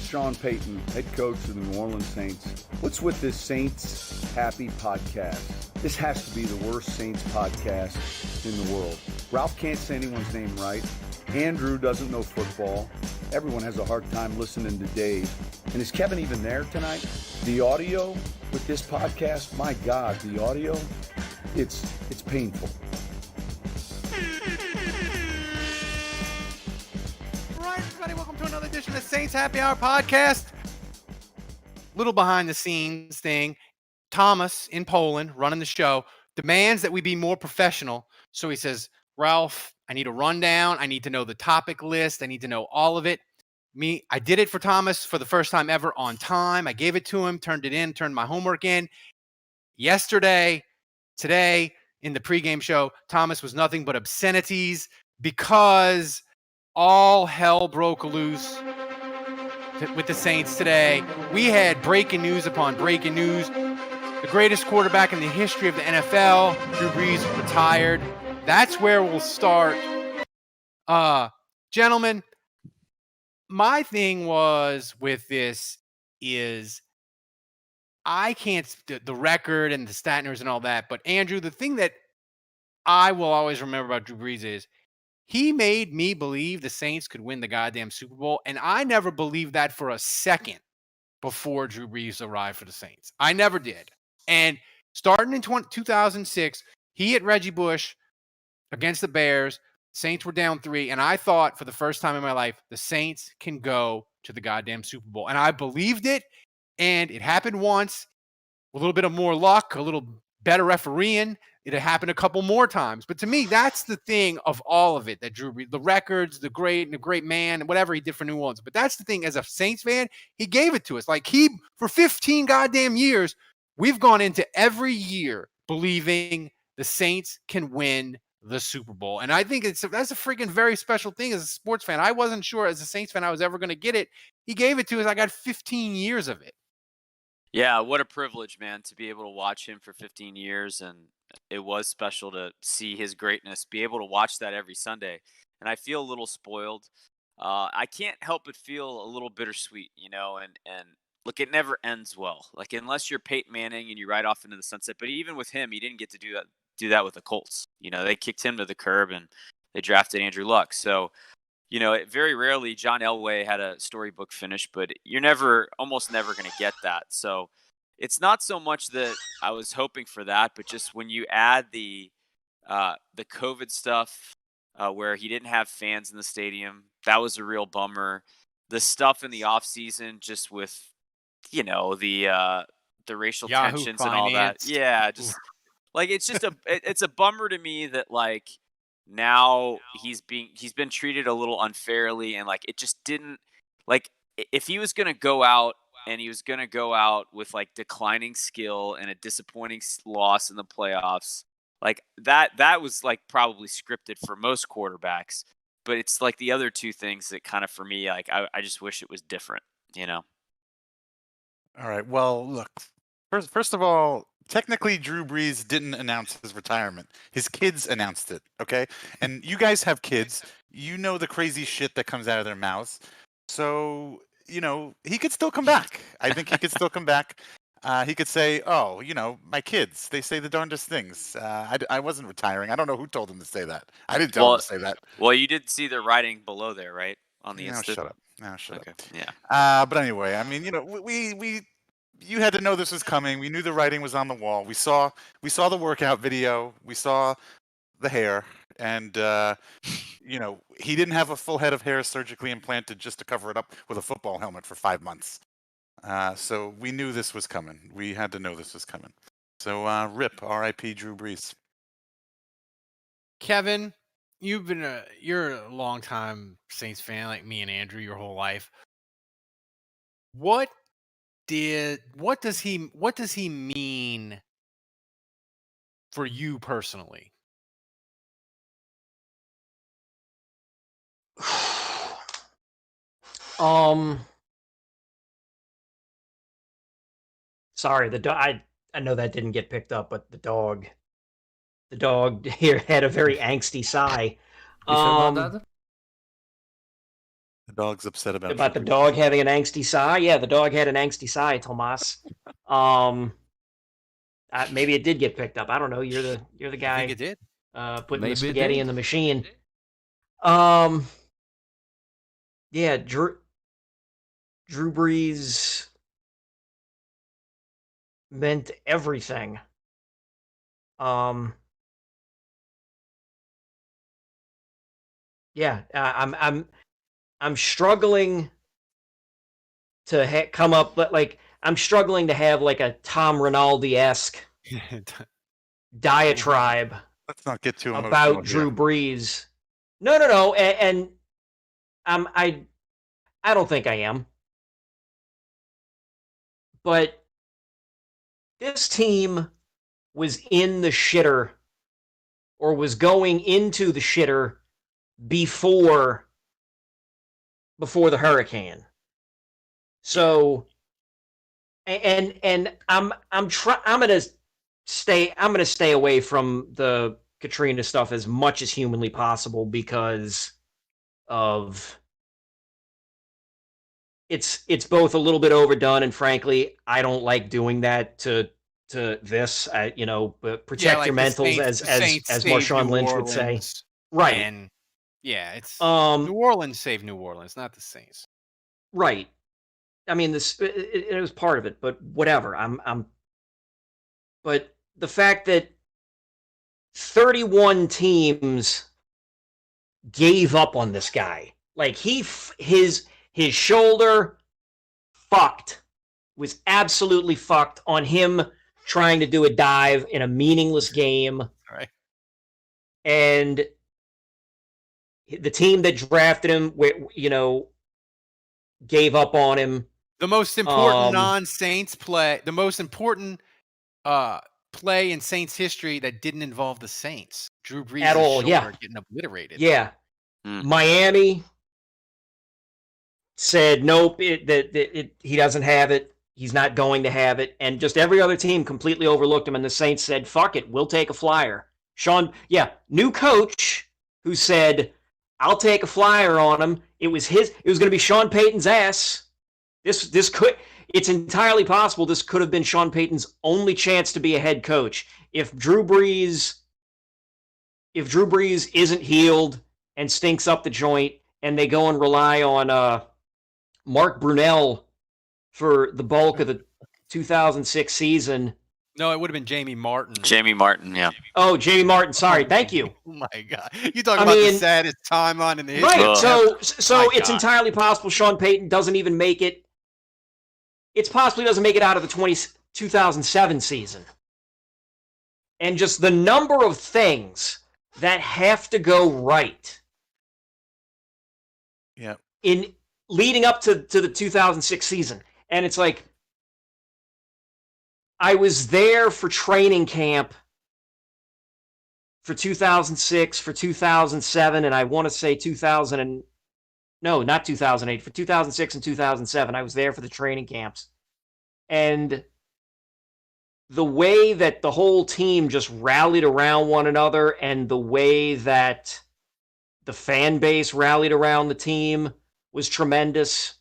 Sean Payton, head coach of the New Orleans Saints. What's with this Saints Happy podcast? This has to be the worst Saints podcast in the world. Ralph can't say anyone's name right. Andrew doesn't know football. Everyone has a hard time listening to Dave. And is Kevin even there tonight? The audio with this podcast, my God, the audio, it's painful. All right, everybody, welcome to another edition of Saints Happy Hour podcast. Little behind the scenes thing. Thomas in Poland, running the show, demands that we be more professional. So he says, Ralph, I need a rundown. I need to know the topic list. I need to know all of it. I did it for Thomas for the first time ever on time. I gave it to him, turned it in, turned my homework in. Yesterday, today, in the pregame show, Thomas was nothing but obscenities because all hell broke loose with the Saints today. We had breaking news upon breaking news. The greatest quarterback in the history of the NFL, Drew Brees, retired. That's where we'll start. Gentlemen, my thing was with this is I can't, the record and the Statners and all that, but Andrew, the thing that I will always remember about Drew Brees is he made me believe the Saints could win the goddamn Super Bowl, and I never believed that for a second before Drew Brees arrived for the Saints. I never did. And starting in 2006, he hit Reggie Bush against the Bears. Saints were down 3, and I thought for the first time in my life, the Saints can go to the goddamn Super Bowl. And I believed it, and it happened once. A little bit of more luck, a little better refereeing. It had happened a couple more times. But to me, that's the thing of all of it that Drew Brees, the records, the great man, and whatever he did for New Orleans. But that's the thing, as a Saints fan, he gave it to us. Like for 15 goddamn years, we've gone into every year believing the Saints can win the Super Bowl. And I think that's a freaking very special thing as a sports fan. I wasn't sure as a Saints fan I was ever going to get it. He gave it to us. I got 15 years of it. Yeah, what a privilege, man, to be able to watch him for 15 years. And it was special to see his greatness, be able to watch that every Sunday. And I feel a little spoiled. I can't help but feel a little bittersweet, and look, it never ends well. Like, unless you're Peyton Manning and you ride off into the sunset. But even with him, he didn't get to do that with the Colts. They kicked him to the curb and they drafted Andrew Luck. So, very rarely John Elway had a storybook finish, but you're almost never going to get that. So it's not so much that I was hoping for that, but just when you add the COVID stuff where he didn't have fans in the stadium, that was a real bummer. The stuff in the off season, just with, the racial Yahoo tensions finance. And all that. Yeah. Just like, it's just it's a bummer to me that, like, now he's been treated a little unfairly, and like it just didn't, like, if he was going to go out and he was going to go out with like declining skill and a disappointing loss in the playoffs, like that was like probably scripted for most quarterbacks. But it's like the other two things that kind of, for me, like I just wish it was different, All right. Well, look, first of all, technically, Drew Brees didn't announce his retirement. His kids announced it, okay? And you guys have kids. You know the crazy shit that comes out of their mouths. So, he could still come back. I think he could still come back. He could say, oh, my kids, they say the darndest things. I wasn't retiring. I don't know who told him to say that. I didn't tell him to say that. Well, you did see the writing below there, right? On the instant. Shut up. No, shut Okay. up. Yeah. But anyway, I mean, you had to know this was coming. We knew the writing was on the wall. We saw the workout video. We saw the hair, and he didn't have a full head of hair surgically implanted just to cover it up with a football helmet for 5 months. So we knew this was coming. We had to know this was coming. So RIP, R.I.P. Drew Brees. Kevin, you're a longtime Saints fan like me and Andrew your whole life. What does he mean for you personally? Sorry, the dog. I know that didn't get picked up, but the dog here had a very angsty sigh. You sure about that? The dog's upset about the dog having an angsty sigh. Yeah, the dog had an angsty sigh, Tomas. Maybe it did get picked up. I don't know. You're the I think guy it did. putting Maybe the it spaghetti did. in the machine. Yeah, Drew Brees meant everything. Yeah, I'm struggling to come up, but like I'm struggling to have like a Tom Rinaldi-esque diatribe Let's not get too emotional about here. Drew Brees. No, and I don't think I am, but this team was in the shitter, or was going into the shitter before the hurricane. So, and I'm gonna stay away from the Katrina stuff as much as humanly possible because of it's both a little bit overdone, and frankly, I don't like doing that to this. But protect your mentals, as Marshawn Lynch would say. Right. And it's New Orleans saved New Orleans, not the Saints. Right. I mean, it was part of it, but whatever. But the fact that 31 teams gave up on this guy, like his shoulder was absolutely fucked on him trying to do a dive in a meaningless game. Right. And the team that drafted him, gave up on him. The most important non-Saints play, the most important play in Saints history that didn't involve the Saints. Drew Brees at all, getting obliterated. Yeah. Miami said nope, he doesn't have it. He's not going to have it. And just every other team completely overlooked him, and the Saints said, fuck it, we'll take a flyer. New coach who said, I'll take a flyer on him. It was going to be Sean Payton's ass. It's entirely possible this could have been Sean Payton's only chance to be a head coach. If Drew Brees isn't healed and stinks up the joint, and they go and rely on Mark Brunell for the bulk of the 2006 season. No, it would have been Jamie Martin. Jamie Martin, yeah. Oh, Jamie Martin. Sorry, thank you. Oh my God, you talking about the saddest timeline in the history? Right. So it's entirely possible Sean Payton doesn't even make it. It's possibly doesn't make it out of the 2007 season. And just the number of things that have to go right. Yeah. In leading up to the 2006 season. And it's like, I was there for training camp for 2006, for 2007, and I want to say 2008, for 2006 and 2007. I was there for the training camps. And the way that the whole team just rallied around one another, and the way that the fan base rallied around the team was tremendous.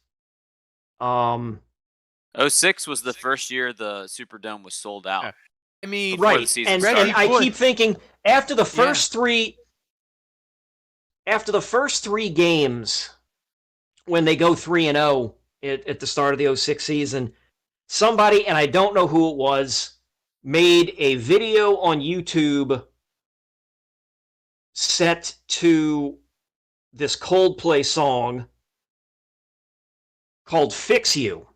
06 was the first year the Superdome was sold out. I mean, right. And I keep thinking after the first three games, when they go 3-0 at the start of the 06 season, somebody, and I don't know who it was, made a video on YouTube set to this Coldplay song called Fix You.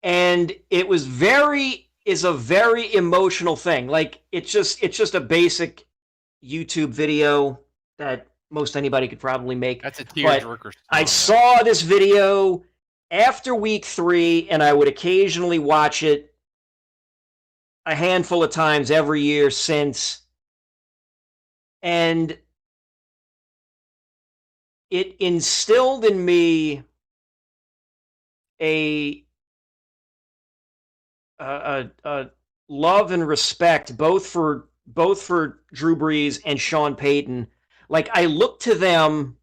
And it was a very emotional thing. Like it's just a basic YouTube video that most anybody could probably make. That's a tearjerker. I saw this video after week 3, and I would occasionally watch it a handful of times every year since. And it instilled in me a love and respect both for Drew Brees and Sean Payton. Like I look to them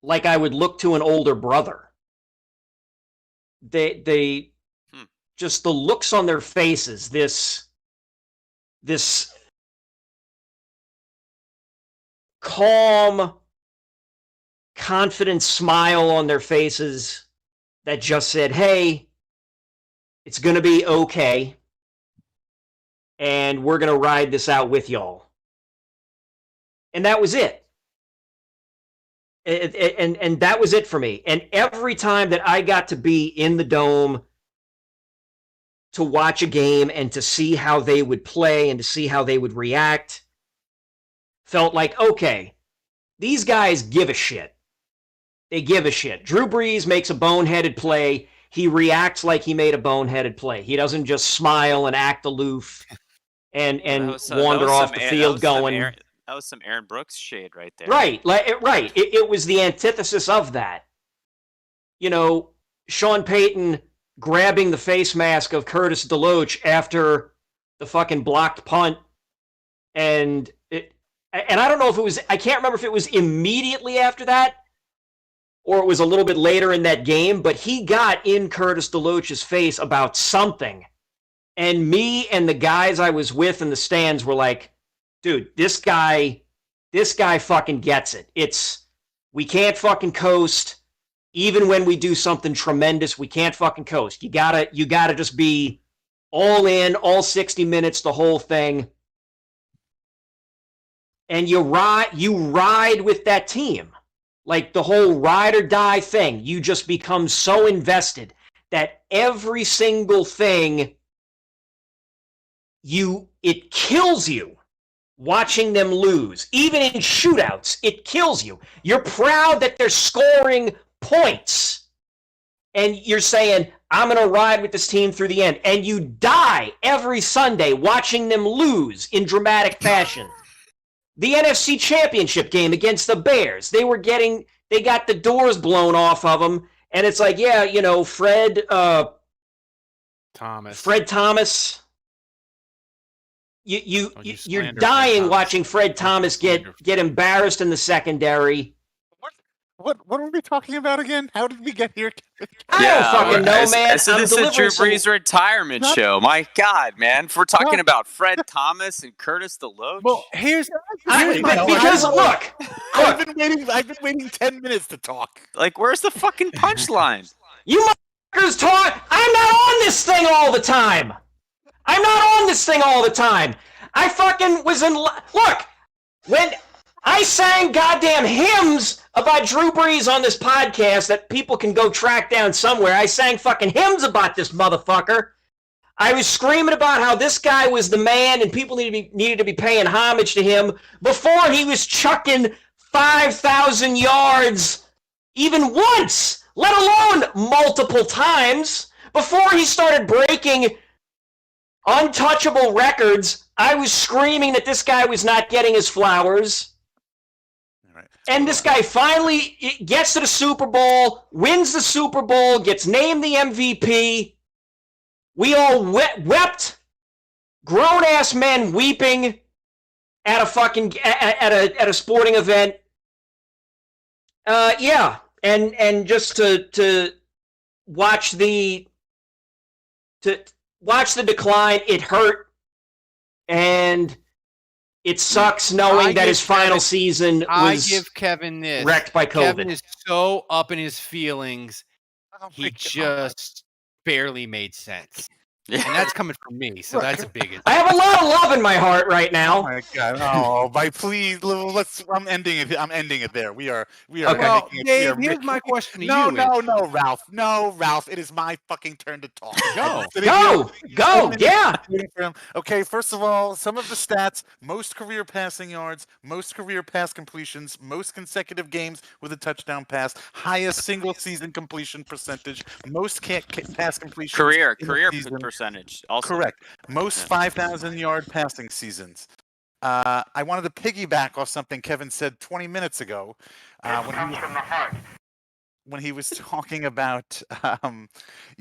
like I would look to an older brother. They just the looks on their faces, this calm, confident smile on their faces that just said, hey, it's going to be okay, and we're going to ride this out with y'all. And that was it. And that was it for me. And every time that I got to be in the Dome to watch a game and to see how they would play and to see how they would react, felt like, okay, these guys give a shit. They give a shit. Drew Brees makes a boneheaded play. He reacts like he made a boneheaded play. He doesn't just smile and act aloof and wander off the field going. That was some Aaron Brooks shade right there. Right. It was the antithesis of that. You know, Sean Payton grabbing the face mask of Curtis DeLoach after the fucking blocked punt. And I don't know if it was, I can't remember if it was immediately after that or it was a little bit later in that game, but he got in Curtis DeLoach's face about something. And me and the guys I was with in the stands were like, dude, this guy fucking gets it. We can't fucking coast. Even when we do something tremendous, we can't fucking coast. You gotta just be all in, all 60 minutes, the whole thing. And you ride with that team. Like the whole ride or die thing. You just become so invested that every single thing it kills you watching them lose. Even in shootouts, it kills you. You're proud that they're scoring points. And you're saying, I'm going to ride with this team through the end. And you die every Sunday watching them lose in dramatic fashion. The NFC Championship game against the Bears, they got the doors blown off of them. And it's like, yeah, you know, Fred Thomas. You're dying watching Fred Thomas get embarrassed in the secondary. What are we talking about again? How did we get here? I don't fucking know, man. So this is Drew Brees' retirement show. My God, man. If we're talking about Fred Thomas and Curtis DeLoach. Well, here's because look, I've been waiting 10 minutes to talk. Like, where's the fucking punchline? You motherfuckers talk. I'm not on this thing all the time. I fucking was in. Look, when I sang goddamn hymns about Drew Brees on this podcast that people can go track down somewhere. I sang fucking hymns about this motherfucker. I was screaming about how this guy was the man and people needed to be paying homage to him before he was chucking 5,000 yards even once, let alone multiple times. Before he started breaking untouchable records, I was screaming that this guy was not getting his flowers. And this guy finally gets to the Super Bowl, wins the Super Bowl, gets named the MVP. We all wept, grown-ass men weeping at a fucking at a sporting event. Yeah, and just to watch the decline, it hurt, and it sucks knowing that his final season was I give Kevin this. Wrecked by COVID. Kevin is so up in his feelings, he God. just barely made sense. And that's coming from me, so that's a big. I have a lot of love in my heart right Oh now. my God! Oh, please, I'm ending it. I'm ending it there. We are. Okay. Well, making it. Dave, here's my question to No, you. no, Ralph. No, Ralph. It is my fucking turn to talk. Go, yeah. Okay, first of all, some of the stats: most career passing yards, most career pass completions, most consecutive games with a touchdown pass, highest single season completion percentage, most pass completions. Career percentage. Also Correct. Most 5,000 yard passing seasons. I wanted to piggyback off something Kevin said 20 minutes ago when he was talking about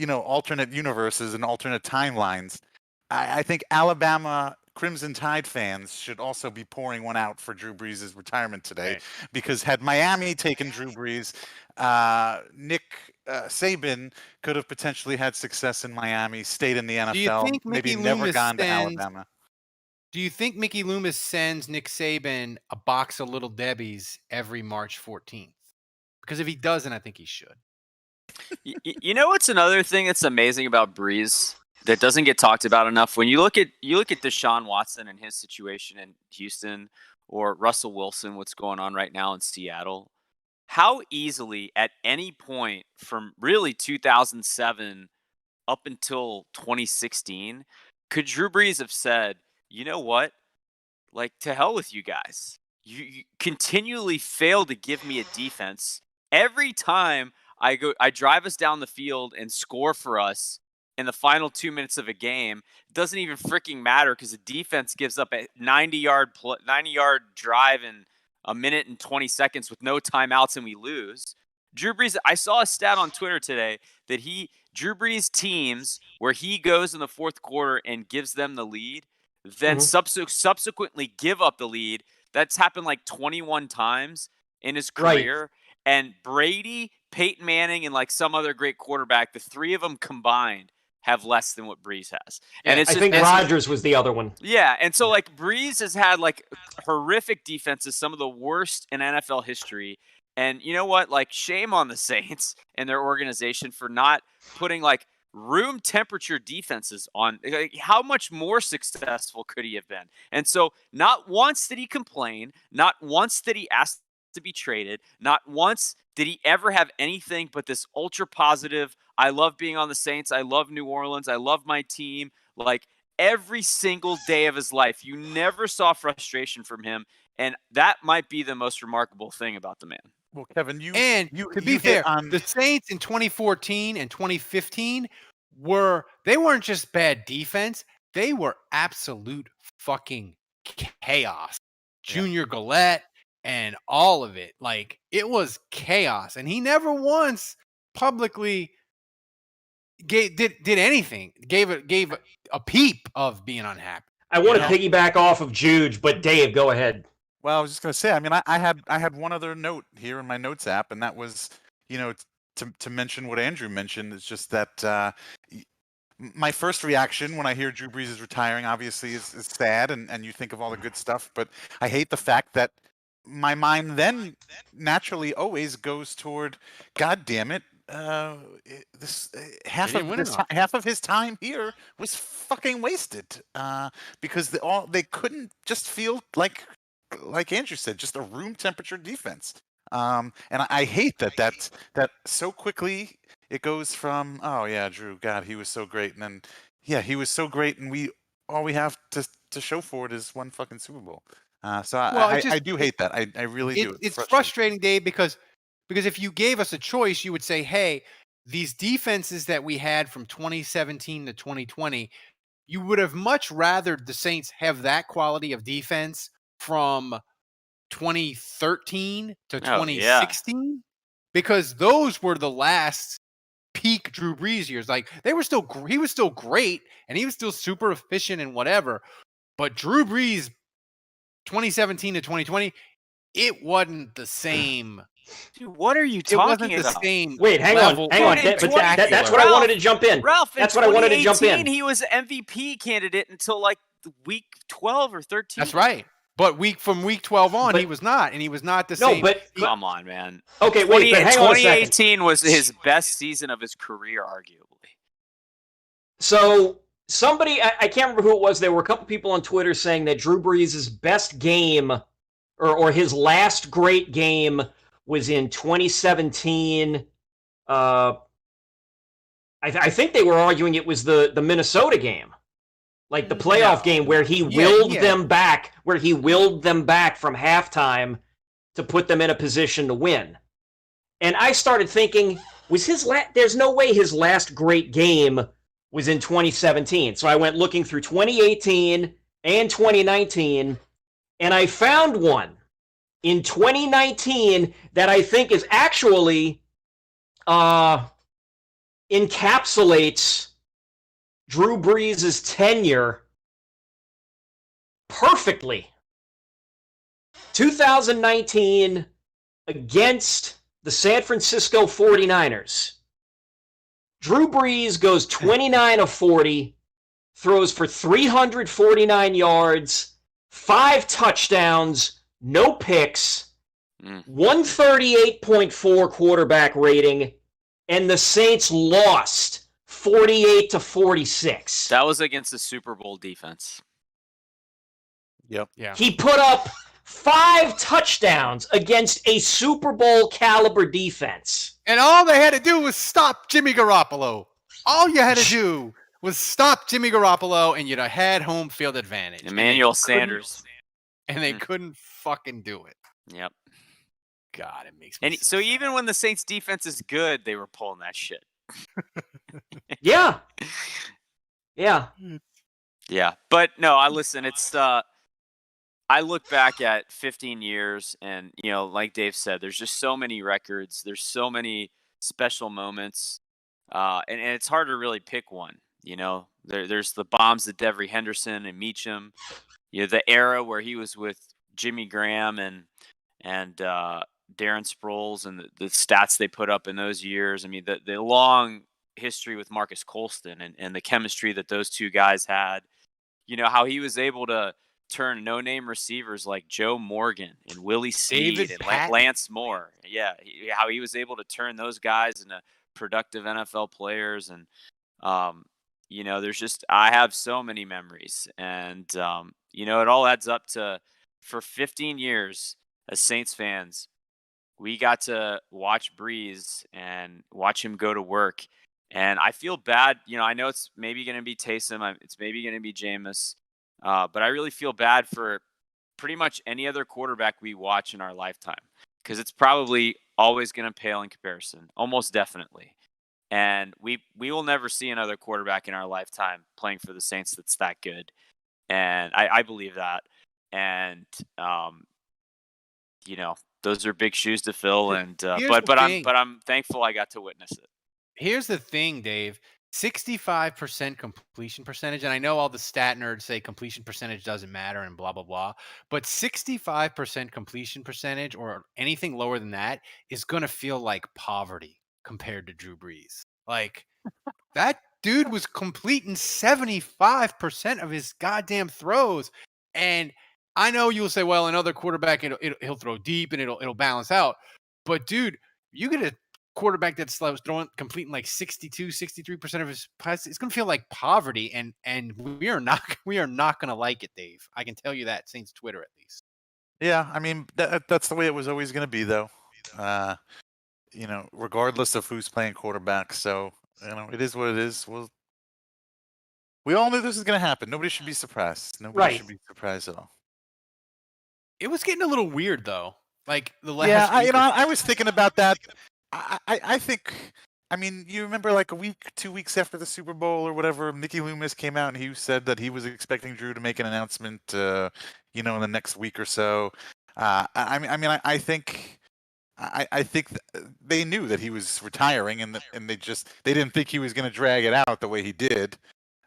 alternate universes and alternate timelines. I think Alabama Crimson Tide fans should also be pouring one out for Drew Brees' retirement today, Right. because had Miami taken Drew Brees, Nick Saban could have potentially had success in Miami, stayed in the Do you NFL, think maybe Mickey never Loomis gone to sends? Alabama. Do you think Mickey Loomis sends Nick Saban a box of Little Debbie's every March 14th? Because if he doesn't, I think he should. You know what's another thing that's amazing about Brees that doesn't get talked about enough? When you look at Deshaun Watson and his situation in Houston, or Russell Wilson, what's going on right now in Seattle, how easily at any point from really 2007 up until 2016 could Drew Brees have said, you know what? Like, to hell with you guys. You continually fail to give me a defense. Every time I drive us down the field and score for us in the final 2 minutes of a game, it doesn't even freaking matter because the defense gives up a 90-yard drive in a minute and 20 seconds with no timeouts, and we lose. Drew Brees, I saw a stat on Twitter today that Drew Brees teams where he goes in the fourth quarter and gives them the lead, then subsequently give up the lead. That's happened like 21 times in his career. Right. And Brady, Peyton Manning, and like some other great quarterback, the three of them combined have less than what Brees has. Yeah, and I think Rodgers was the other one. Yeah, and so like Brees has had like horrific defenses, some of the worst in NFL history. And you know what? Like, shame on the Saints and their organization for not putting like room temperature defenses on. Like, how much more successful could he have been? And so not once did he complain, not once did he ask to be traded, not once did he ever have anything but this ultra positive, I love being on the Saints, I love New Orleans, I love my team. Like, every single day of his life, you never saw frustration from him, and that might be the most remarkable thing about the man. Well, Kevin, to be fair, the Saints in 2014 and 2015 weren't just bad defense, they were absolute fucking chaos. Yeah. Junior Galette and all of it, like, it was chaos, and he never once publicly did anything, gave a peep of being unhappy. I want to piggyback off of Juge, but Dave, go ahead. Well, I was just going to say, I mean, I had one other note here in my notes app, and that was, to mention what Andrew mentioned, is just that my first reaction when I hear Drew Brees is retiring, obviously, is sad, and you think of all the good stuff, but I hate the fact that my mind then naturally always goes toward, God damn it, half of his time here was fucking wasted, because they couldn't just feel like Andrew said, just a room temperature defense. And I hate that so quickly it goes from, oh yeah, Drew, God, he was so great, and then he was so great, and all we have to show for it is one fucking Super Bowl. So I do hate that. I really do. It's frustrating, Dave, because if you gave us a choice, you would say, hey, these defenses that we had from 2017 to 2020, you would have much rather the Saints have that quality of defense from 2013 to 2016, because those were the last peak Drew Brees years. Like, he was still great, and he was still super efficient and whatever, but Drew Brees 2017 to 2020, it wasn't the same. Dude, what are you talking about? The same. Wait, hang on. That's what I wanted to jump in. Ralph, that's what I wanted to jump in. He was MVP candidate until like week 12 or 13. That's right. But from week 12 on, he was not, and he was not the same. But come on, man. Okay, wait. But hang on a second. 2018 was his best season of his career, arguably. So somebody, I can't remember who it was. There were a couple people on Twitter saying that Drew Brees' best game, or his last great game, was in 2017. I think they were arguing it was the Minnesota game. Like the playoff game where he willed them back, from halftime to put them in a position to win. And I started thinking, there's no way his last great game was in 2017. So I went looking through 2018 and 2019, and I found one in 2019 that I think is actually encapsulates Drew Brees' tenure perfectly. 2019 against the San Francisco 49ers. Drew Brees goes 29 of 40, throws for 349 yards, 5 touchdowns, no picks, 138.4 quarterback rating, and the Saints lost 48-46. That was against the Super Bowl defense. Yep. Yeah. He put up 5 touchdowns against a Super Bowl caliber defense. And all they had to do was stop Jimmy Garoppolo. All you had to do was stop Jimmy Garoppolo, and you'd have had home field advantage. Emmanuel Sanders. And they couldn't fucking do it. Yep. God, it makes me And so sad. even when the Saints defense is good, they were pulling that shit. Yeah. Yeah. Yeah. But no, it's I look back at 15 years and, like Dave said, there's just so many records. There's so many special moments. And it's hard to really pick one, There's the bombs to Devery Henderson and Meacham, the era where he was with Jimmy Graham and Darren Sproles and the stats they put up in those years. I mean, the long history with Marcus Colston and the chemistry that those two guys had, how he was able to turn no-name receivers like Joe Morgan and Willie Snead David and Patton. Lance Moore. Yeah, how he was able to turn those guys into productive NFL players. And, there's just, I have so many memories. And, it all adds up to, for 15 years as Saints fans, we got to watch Brees and watch him go to work. And I feel bad. I know it's maybe going to be Taysom. It's maybe going to be Jameis. But I really feel bad for pretty much any other quarterback we watch in our lifetime, because it's probably always going to pale in comparison, almost definitely. And we will never see another quarterback in our lifetime playing for the Saints that's that good. And I believe that. And, those are big shoes to fill. And but I'm thankful I got to witness it. Here's the thing, Dave. 65% completion percentage, and I know all the stat nerds say completion percentage doesn't matter and blah, blah, blah, but 65% completion percentage or anything lower than that is going to feel like poverty compared to Drew Brees. Like, that dude was completing 75% of his goddamn throws, and I know you'll say, well, another quarterback, he'll throw deep and it'll balance out, but dude, you get a quarterback that's completing like 63% of his passes, it's going to feel like poverty, and we are not going to like it, Dave. I can tell you that, Saints Twitter at least. Yeah, I mean that's the way it was always going to be, though. Regardless of who's playing quarterback. So it is what it is. We all knew this was going to happen. Nobody should be surprised. Nobody should be surprised at all. It was getting a little weird though. Like the last. Yeah, I was thinking about that. I think, you remember like a week, 2 weeks after the Super Bowl or whatever, Mickey Loomis came out and he said that he was expecting Drew to make an announcement, in the next week or so. I think they knew that he was retiring and they didn't think he was going to drag it out the way he did.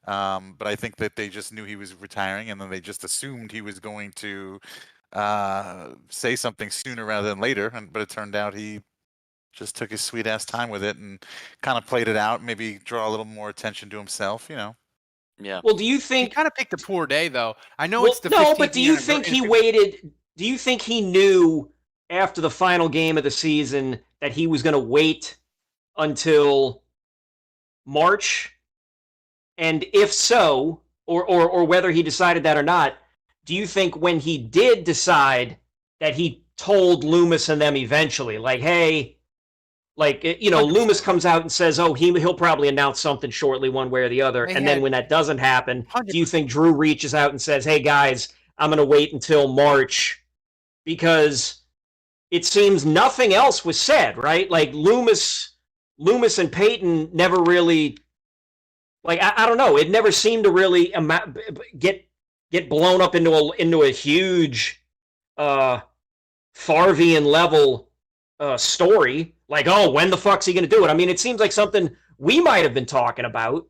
But I think that they just knew he was retiring, and then they just assumed he was going to say something sooner rather than later. But it turned out he just took his sweet ass time with it and kind of played it out, maybe draw a little more attention to himself, Yeah. Well, do you think he kind of picked a poor day though? I know it's the 15th no, but do you think he waited? Do you think he knew after the final game of the season that he was going to wait until March? And if so, or whether he decided that or not, do you think when he did decide that he told Loomis and them eventually, like, hey, like, Loomis comes out and says, oh, he'll probably announce something shortly one way or the other. And then when that doesn't happen, 100%. Do you think Drew reaches out and says, hey, guys, I'm going to wait until March? Because it seems nothing else was said, right? Like Loomis and Peyton never really, like, I don't know. It never seemed to really get blown up into a huge Favrean level story. Like, oh, when the fuck's he going to do it? I mean, it seems like something we might have been talking about.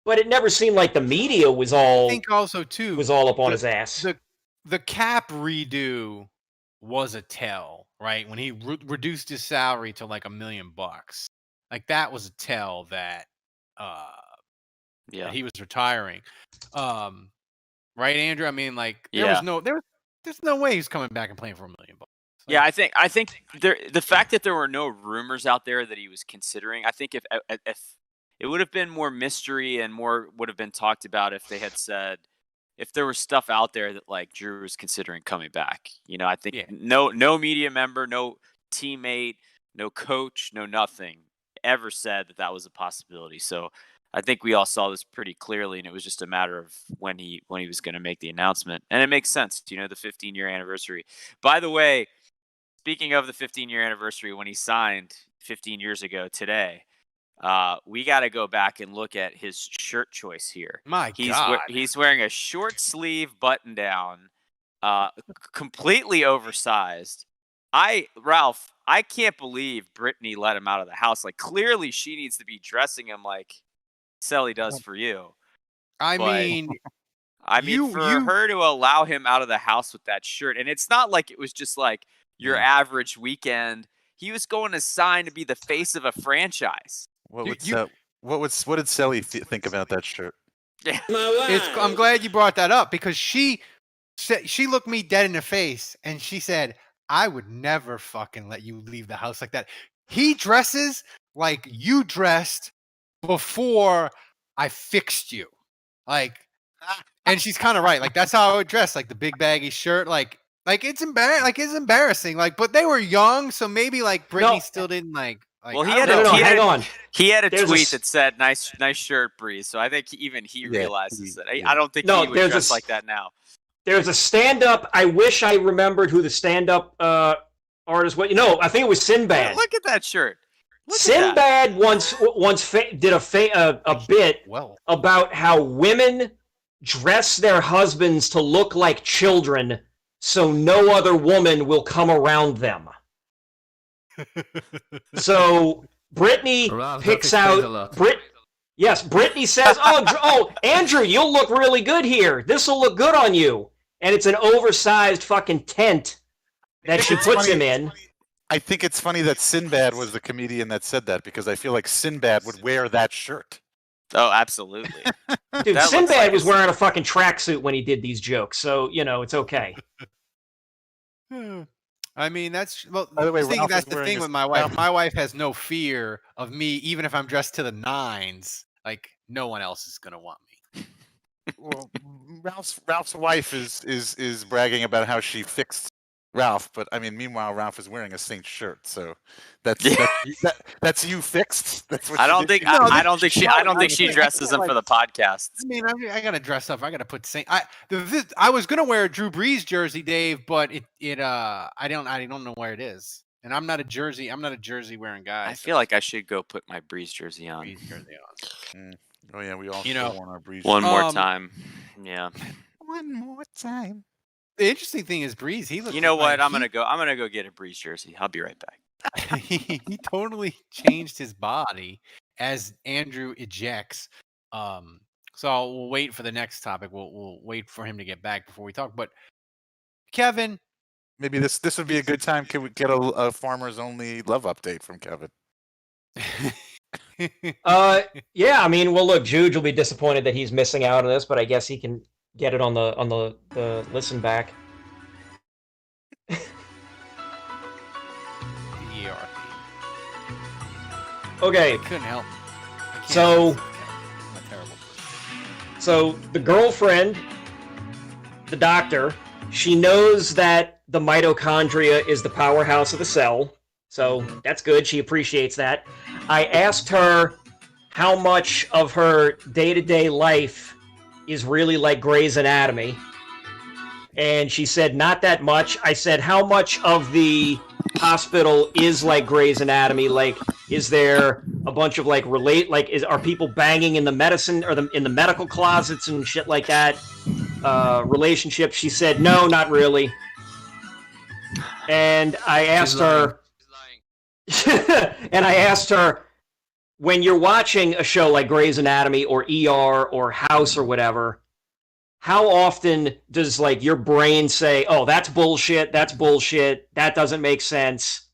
But it never seemed like the media was all I think also too up on his ass. The cap redo was a tell, right? When he reduced his salary to like $1 million, like that was a tell that that he was retiring. Right, Andrew? I mean, like there's no way he was coming back and playing for $1 million. Yeah, I think the fact that there were no rumors out there that he was considering, I think if it would have been more mystery and more would have been talked about if they had said, if there was stuff out there that like Drew was considering coming back. You know, I think no media member, no teammate, no coach, no nothing ever said that was a possibility. So I think we all saw this pretty clearly, and it was just a matter of when he was going to make the announcement. And it makes sense, you know, the 15-year anniversary. By the way, speaking of the 15-year anniversary, when he signed 15 years ago today, we got to go back and look at his shirt choice here. God. He's wearing a short sleeve button down, completely oversized. Ralph, I can't believe Brittany let him out of the house. Like, clearly she needs to be dressing him like Selly does for you. I mean, for her to allow him out of the house with that shirt, and it's not like it was just like your average weekend. He was going to sign to be the face of a franchise. What did Selly think about that shirt? I'm glad you brought that up, because she looked me dead in the face and she said, "I would never fucking let you leave the house like that." He dresses like you dressed before I fixed you. Like, and she's kind of right. Like, that's how I would dress, like the big baggy shirt. Like it's embarrassing. Like, but they were young, so maybe like Brittany still didn't like. Well, hang on. He had a tweet that said, "Nice shirt, Brees." So I think even he realizes that. I don't think he would dress like that now. There's a stand-up. I wish I remembered who the stand-up artist was. I think it was Sinbad. Look at that shirt. Sinbad once did a bit about how women dress their husbands to look like children, so no other woman will come around them. So Brittany picks out Brittany says, "Oh, Andrew, you'll look really good here. This will look good on you." And it's an oversized fucking tent that she puts him in. I think it's funny that Sinbad was the comedian that said that, because I feel like Sinbad would wear that shirt. Oh, absolutely. Dude, Sinbad was wearing a fucking tracksuit when he did these jokes, so, it's okay. I mean, that's the thing with my wife. My wife has no fear of me, even if I'm dressed to the nines. Like, no one else is gonna want me. Well, Ralph's wife is bragging about how she fixed Ralph, but I mean, meanwhile, Ralph is wearing a Saints shirt, so that's you fixed. That's what I don't think she dresses him for the podcast. I mean, I gotta dress up. I gotta put Saint. I was gonna wear a Drew Brees jersey, Dave, but I don't know where it is, and I'm not a jersey wearing guy. I feel like I should go put my Brees jersey on. Oh yeah, we all want our Brees. One more time. Yeah. One more time. The interesting thing is Brees. He looks. You know what? I'm gonna go get a Brees jersey. I'll be right back. he totally changed his body as Andrew ejects. So we'll wait for the next topic. We'll wait for him to get back before we talk. But Kevin, maybe this would be a good time. Can we get a Farmers Only love update from Kevin? Yeah. I mean, well, look, Juge will be disappointed that he's missing out on this, but I guess he can get it on the listen back. Okay. I couldn't help. So, I'm a terrible person. So the girlfriend, the doctor, she knows that the mitochondria is the powerhouse of the cell. So that's good. She appreciates that. I asked her how much of her day-to-day life is really like Grey's Anatomy. And she said, not that much. I said, how much of the hospital is like Grey's Anatomy? Like, is there a bunch of are people banging in the medicine or in the medical closets and shit like that? Relationships? She said, no, not really. And I asked her, when you're watching a show like Grey's Anatomy or ER or House or whatever, how often does like your brain say, "Oh, that's bullshit. That's bullshit. That doesn't make sense."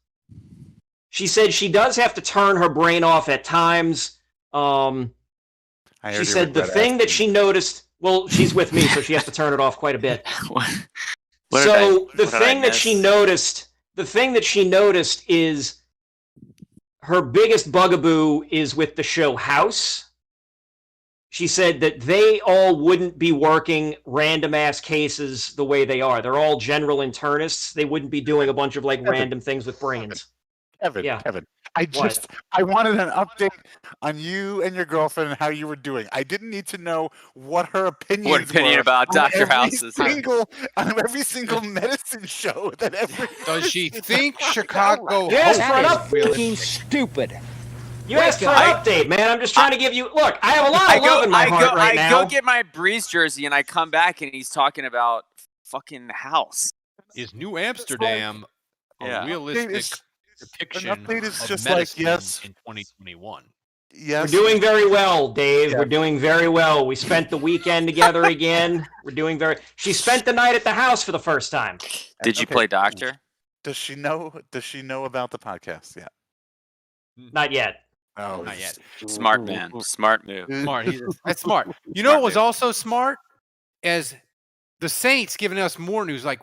She said she does have to turn her brain off at times. She said the thing that she noticed. Well, she's with me, so she has to turn it off quite a bit. The thing that she noticed is her biggest bugaboo is with the show House. She said that they all wouldn't be working random ass cases the way they are. They're all general internists. They wouldn't be doing a bunch of like random things with brains. Kevin, I wanted an update on you and your girlfriend and how you were doing. I didn't need to know what her opinion about Dr. House is. On every single medicine show that ever. Does she think Chicago? Yes, for an fucking stupid. You asked for an update, man. I'm just trying to give you. Look, I have a lot of love in my heart right now. I go get my Brees jersey and I come back and he's talking about fucking House. Is New Amsterdam a realistic depiction of medicine in 2021? Yes. We're doing very well, Dave. Yeah. We're doing very well. We spent the weekend together again. She spent the night at the house for the first time. Did you play doctor? Does she know about the podcast yet? Not yet. Oh, not yet. Smart man. Smart move. That's smart. You know what was also smart? As the Saints giving us more news. Like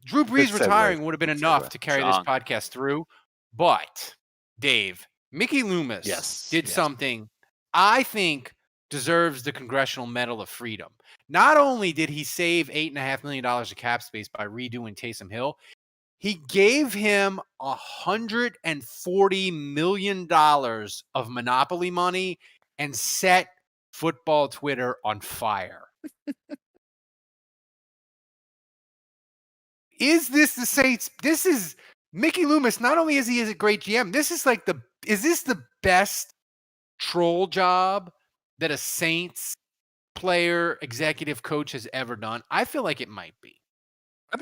Drew Brees retiring would have been enough to carry this podcast through. But, Dave, Mickey Loomis did something I think deserves the Congressional Medal of Freedom. Not only did he save $8.5 million of cap space by redoing Taysom Hill, he gave him $140 million of monopoly money and set football Twitter on fire. Is this the Saints? This is Mickey Loomis. Not only is he a great GM, this is like is this the best troll job that a Saints player, executive coach has ever done? I feel like it might be.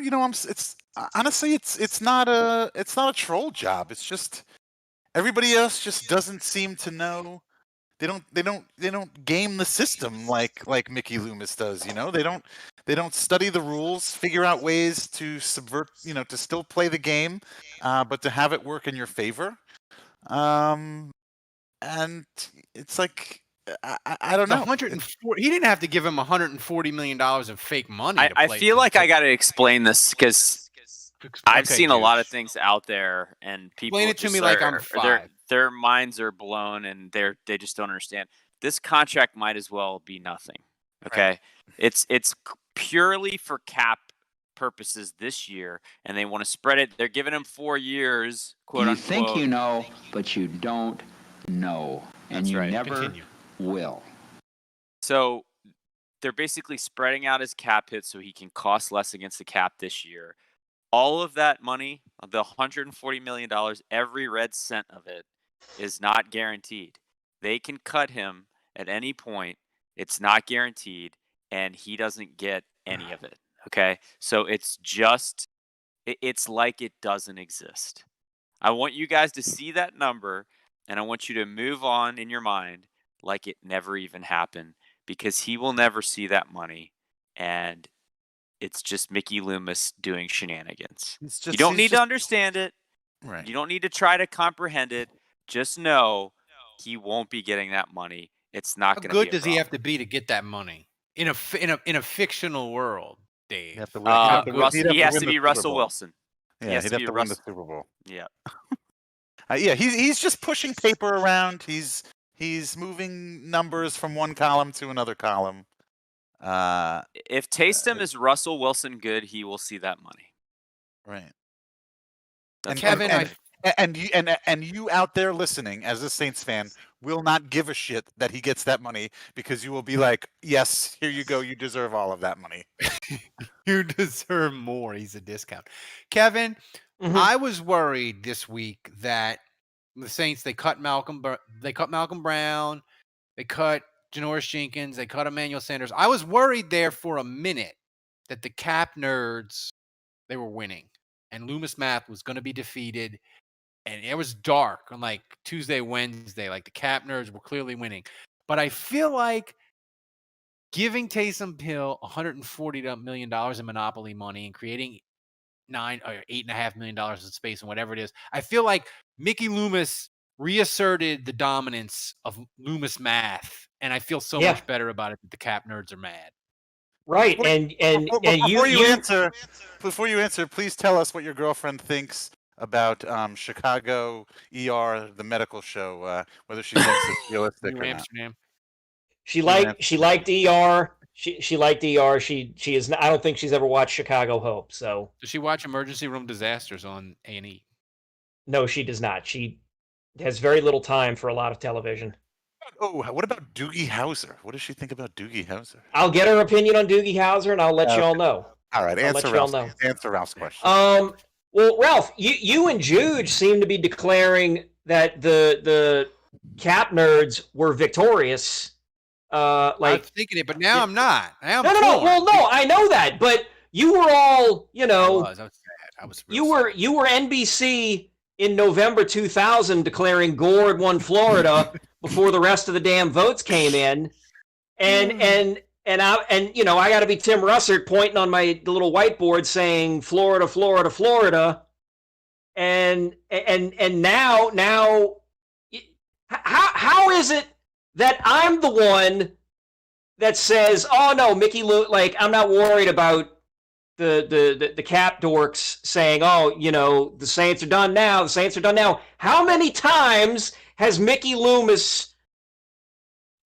You know, it's honestly, it's not a troll job. It's just everybody else just doesn't seem to know. They don't game the system like Mickey Loomis does. You know, they don't study the rules, figure out ways to subvert. You know, to still play the game, but to have it work in your favor. And it's like. I don't know. 104. He didn't have to give him $140 million of fake money. I feel like I got to explain this because I've seen a lot of things out there, and people explain it to me like I'm 5. Their minds are blown, and they just don't understand. This contract might as well be nothing. Okay, right. It's purely for cap purposes this year, and they want to spread it. They're giving him 4 years. Quote unquote. You think you know, but you don't know, and That's you right. never. Continue. Will. So they're basically spreading out his cap hit so he can cost less against the cap this year. All of that money, the $140 million, every red cent of it is not guaranteed. They can cut him at any point. It's not guaranteed, and he doesn't get any of it. Okay? So it's like it doesn't exist. I want you guys to see that number, and I want you to move on in your mind like it never even happened, because he will never see that money, and it's just Mickey Loomis doing shenanigans. You don't need to understand it. Right. You don't need to try to comprehend it. Just know he won't be getting that money. It's not going to be How good does he have to be to get that money in a fictional world, Dave? He has to be Russell Wilson. Yeah, he'd have to win the Super Bowl. Yeah. He's just pushing paper around. He's moving numbers from one column to another column. If Taysom is Russell Wilson good, he will see that money. Right. And Kevin, and you out there listening as a Saints fan will not give a shit that he gets that money, because you will be like, yes, here you go. You deserve all of that money. You deserve more. He's a discount. Kevin, I was worried this week that the Saints, they cut Malcolm Brown, they cut Janoris Jenkins, they cut Emmanuel Sanders. I was worried there for a minute that the cap nerds, they were winning, and Loomis Math was going to be defeated, and it was dark on like Tuesday, Wednesday. Like the Cap Nerds were clearly winning. But I feel like giving Taysom Hill $140 million in monopoly money and creating $8.5 million in space and whatever it is, I feel like Mickey Loomis reasserted the dominance of Loomis Math, and I feel so much better about it that the Cap Nerds are mad. Right, Before you answer, please tell us what your girlfriend thinks about Chicago ER, the medical show. Whether she thinks it's realistic New or Amsterdam. She liked ER. She liked ER. She is. Not, I don't think she's ever watched Chicago Hope. So does she watch Emergency Room Disasters on A&E? No, she does not. She has very little time for a lot of television. Oh, what about Doogie Howser? What does she think about Doogie Howser? I'll get her opinion on Doogie Howser, and I'll let you all know. All right, answer Ralph's question. Well, Ralph, you and Juge seem to be declaring that the Cap Nerds were victorious. I was thinking it, but now I'm not. No. Well, no, I know that, but you were all, I was sad. I was. You were NBC in November 2000 declaring Gore had won Florida before the rest of the damn votes came in, and I got to be Tim Russert pointing on my little whiteboard saying Florida, Florida, Florida, and now how is it that I'm the one that says, oh no, Mickey Lou, like I'm not worried about the Cap dorks saying, oh, the Saints are done now. The Saints are done now. How many times has Mickey Loomis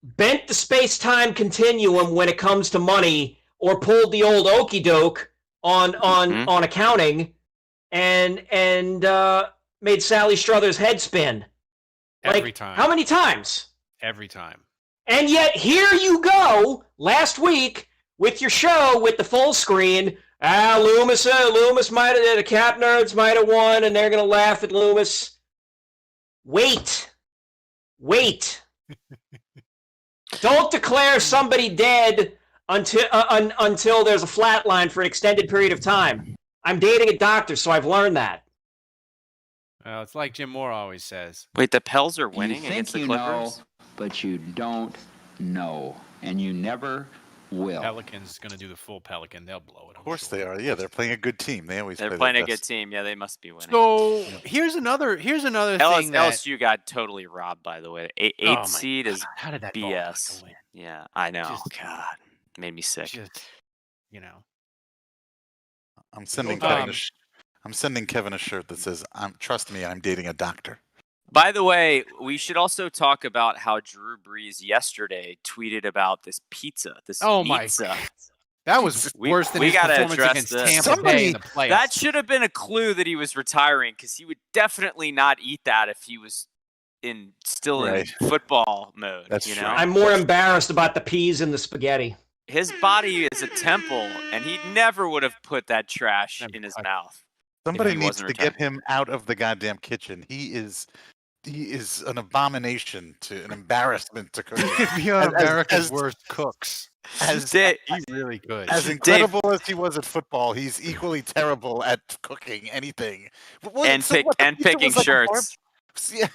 bent the space-time continuum when it comes to money, or pulled the old okey doke on accounting, and made Sally Struthers' head spin? Every time. How many times? Every time. And yet here you go last week with your show with the full screen. Loomis might have, the Cap Nerds might have won, and they're going to laugh at Loomis. Wait. Don't declare somebody dead until there's a flat line for an extended period of time. I'm dating a doctor, so I've learned that. Well, it's like Jim Moore always says. Wait, the Pels are winning you against think the you Clippers? know, but you don't know, and you never will. Pelicans going to do the full Pelican. They'll blow it. Of course they are. Yeah, they're playing a good team. They're playing a good team. Yeah, they must be winning. So here's another thing. LSU got totally robbed, by the way. Eighth seed is how did that BS. Win? Yeah, I know. God, made me sick. I'm sending Kevin a shirt that says, "Trust me, I'm dating a doctor." By the way, we should also talk about how Drew Brees yesterday tweeted about this pizza. My God. That was worse than his performance against Tampa Bay in the playoffs. That should have been a clue that he was retiring, because he would definitely not eat that if he was still in football mode. That's true. I'm more embarrassed about the peas in the spaghetti. His body is a temple, and he never would have put that trash in his mouth. Somebody needs to get him out of the goddamn kitchen. He is an abomination, an embarrassment to cooking. He's one of America's worst cooks. He's really good. As incredible as he was at football, he's equally terrible at cooking anything. Picking shirts. Yeah.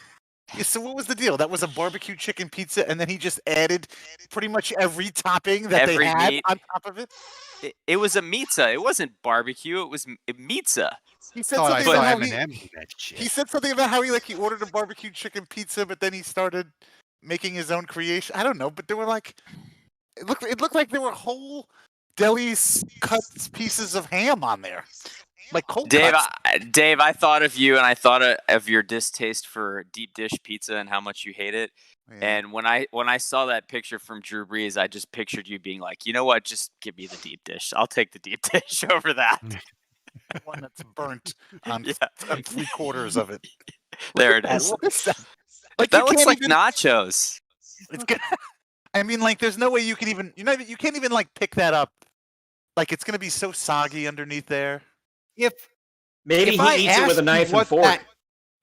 So what was the deal? That was a barbecue chicken pizza, and then he just added pretty much every topping that they had on top of it? It was a pizza. It wasn't barbecue. It was a pizza. He said something about how he ordered a barbecue chicken pizza, but then he started making his own creation. I don't know, but there were it looked like there were whole deli's cut pieces of ham on there, like cold cuts. Dave, I thought of you, and I thought of your distaste for deep dish pizza and how much you hate it. Yeah. And when I saw that picture from Drew Brees, I just pictured you being like, you know what? Just give me the deep dish. I'll take the deep dish over that. One that's burnt on 3/4 of it. There it is. What is that? That looks like nachos. It's good. I mean, there's no way you can even, you can't even pick that up. It's going to be so soggy underneath there. If he eats it with a knife and fork.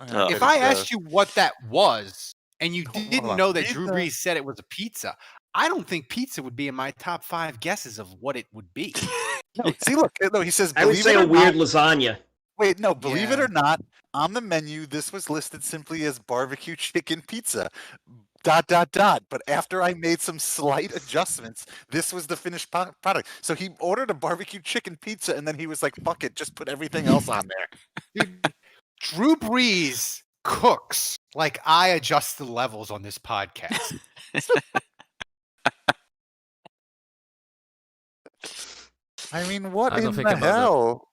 If I asked you what that was, and you didn't know that Drew Brees said it was a pizza, I don't think pizza would be in my top 5 guesses of what it would be. No, see, look, he says, I would say a weird lasagna. Wait, no, believe it or not, On the menu, this was listed simply as barbecue chicken pizza. ... But after I made some slight adjustments, this was the finished product. So he ordered a barbecue chicken pizza, and then he was like, "Fuck it, just put everything else on there." Dude, Drew Brees cooks like I adjust the levels on this podcast. I mean, what I don't in think the about that. hell?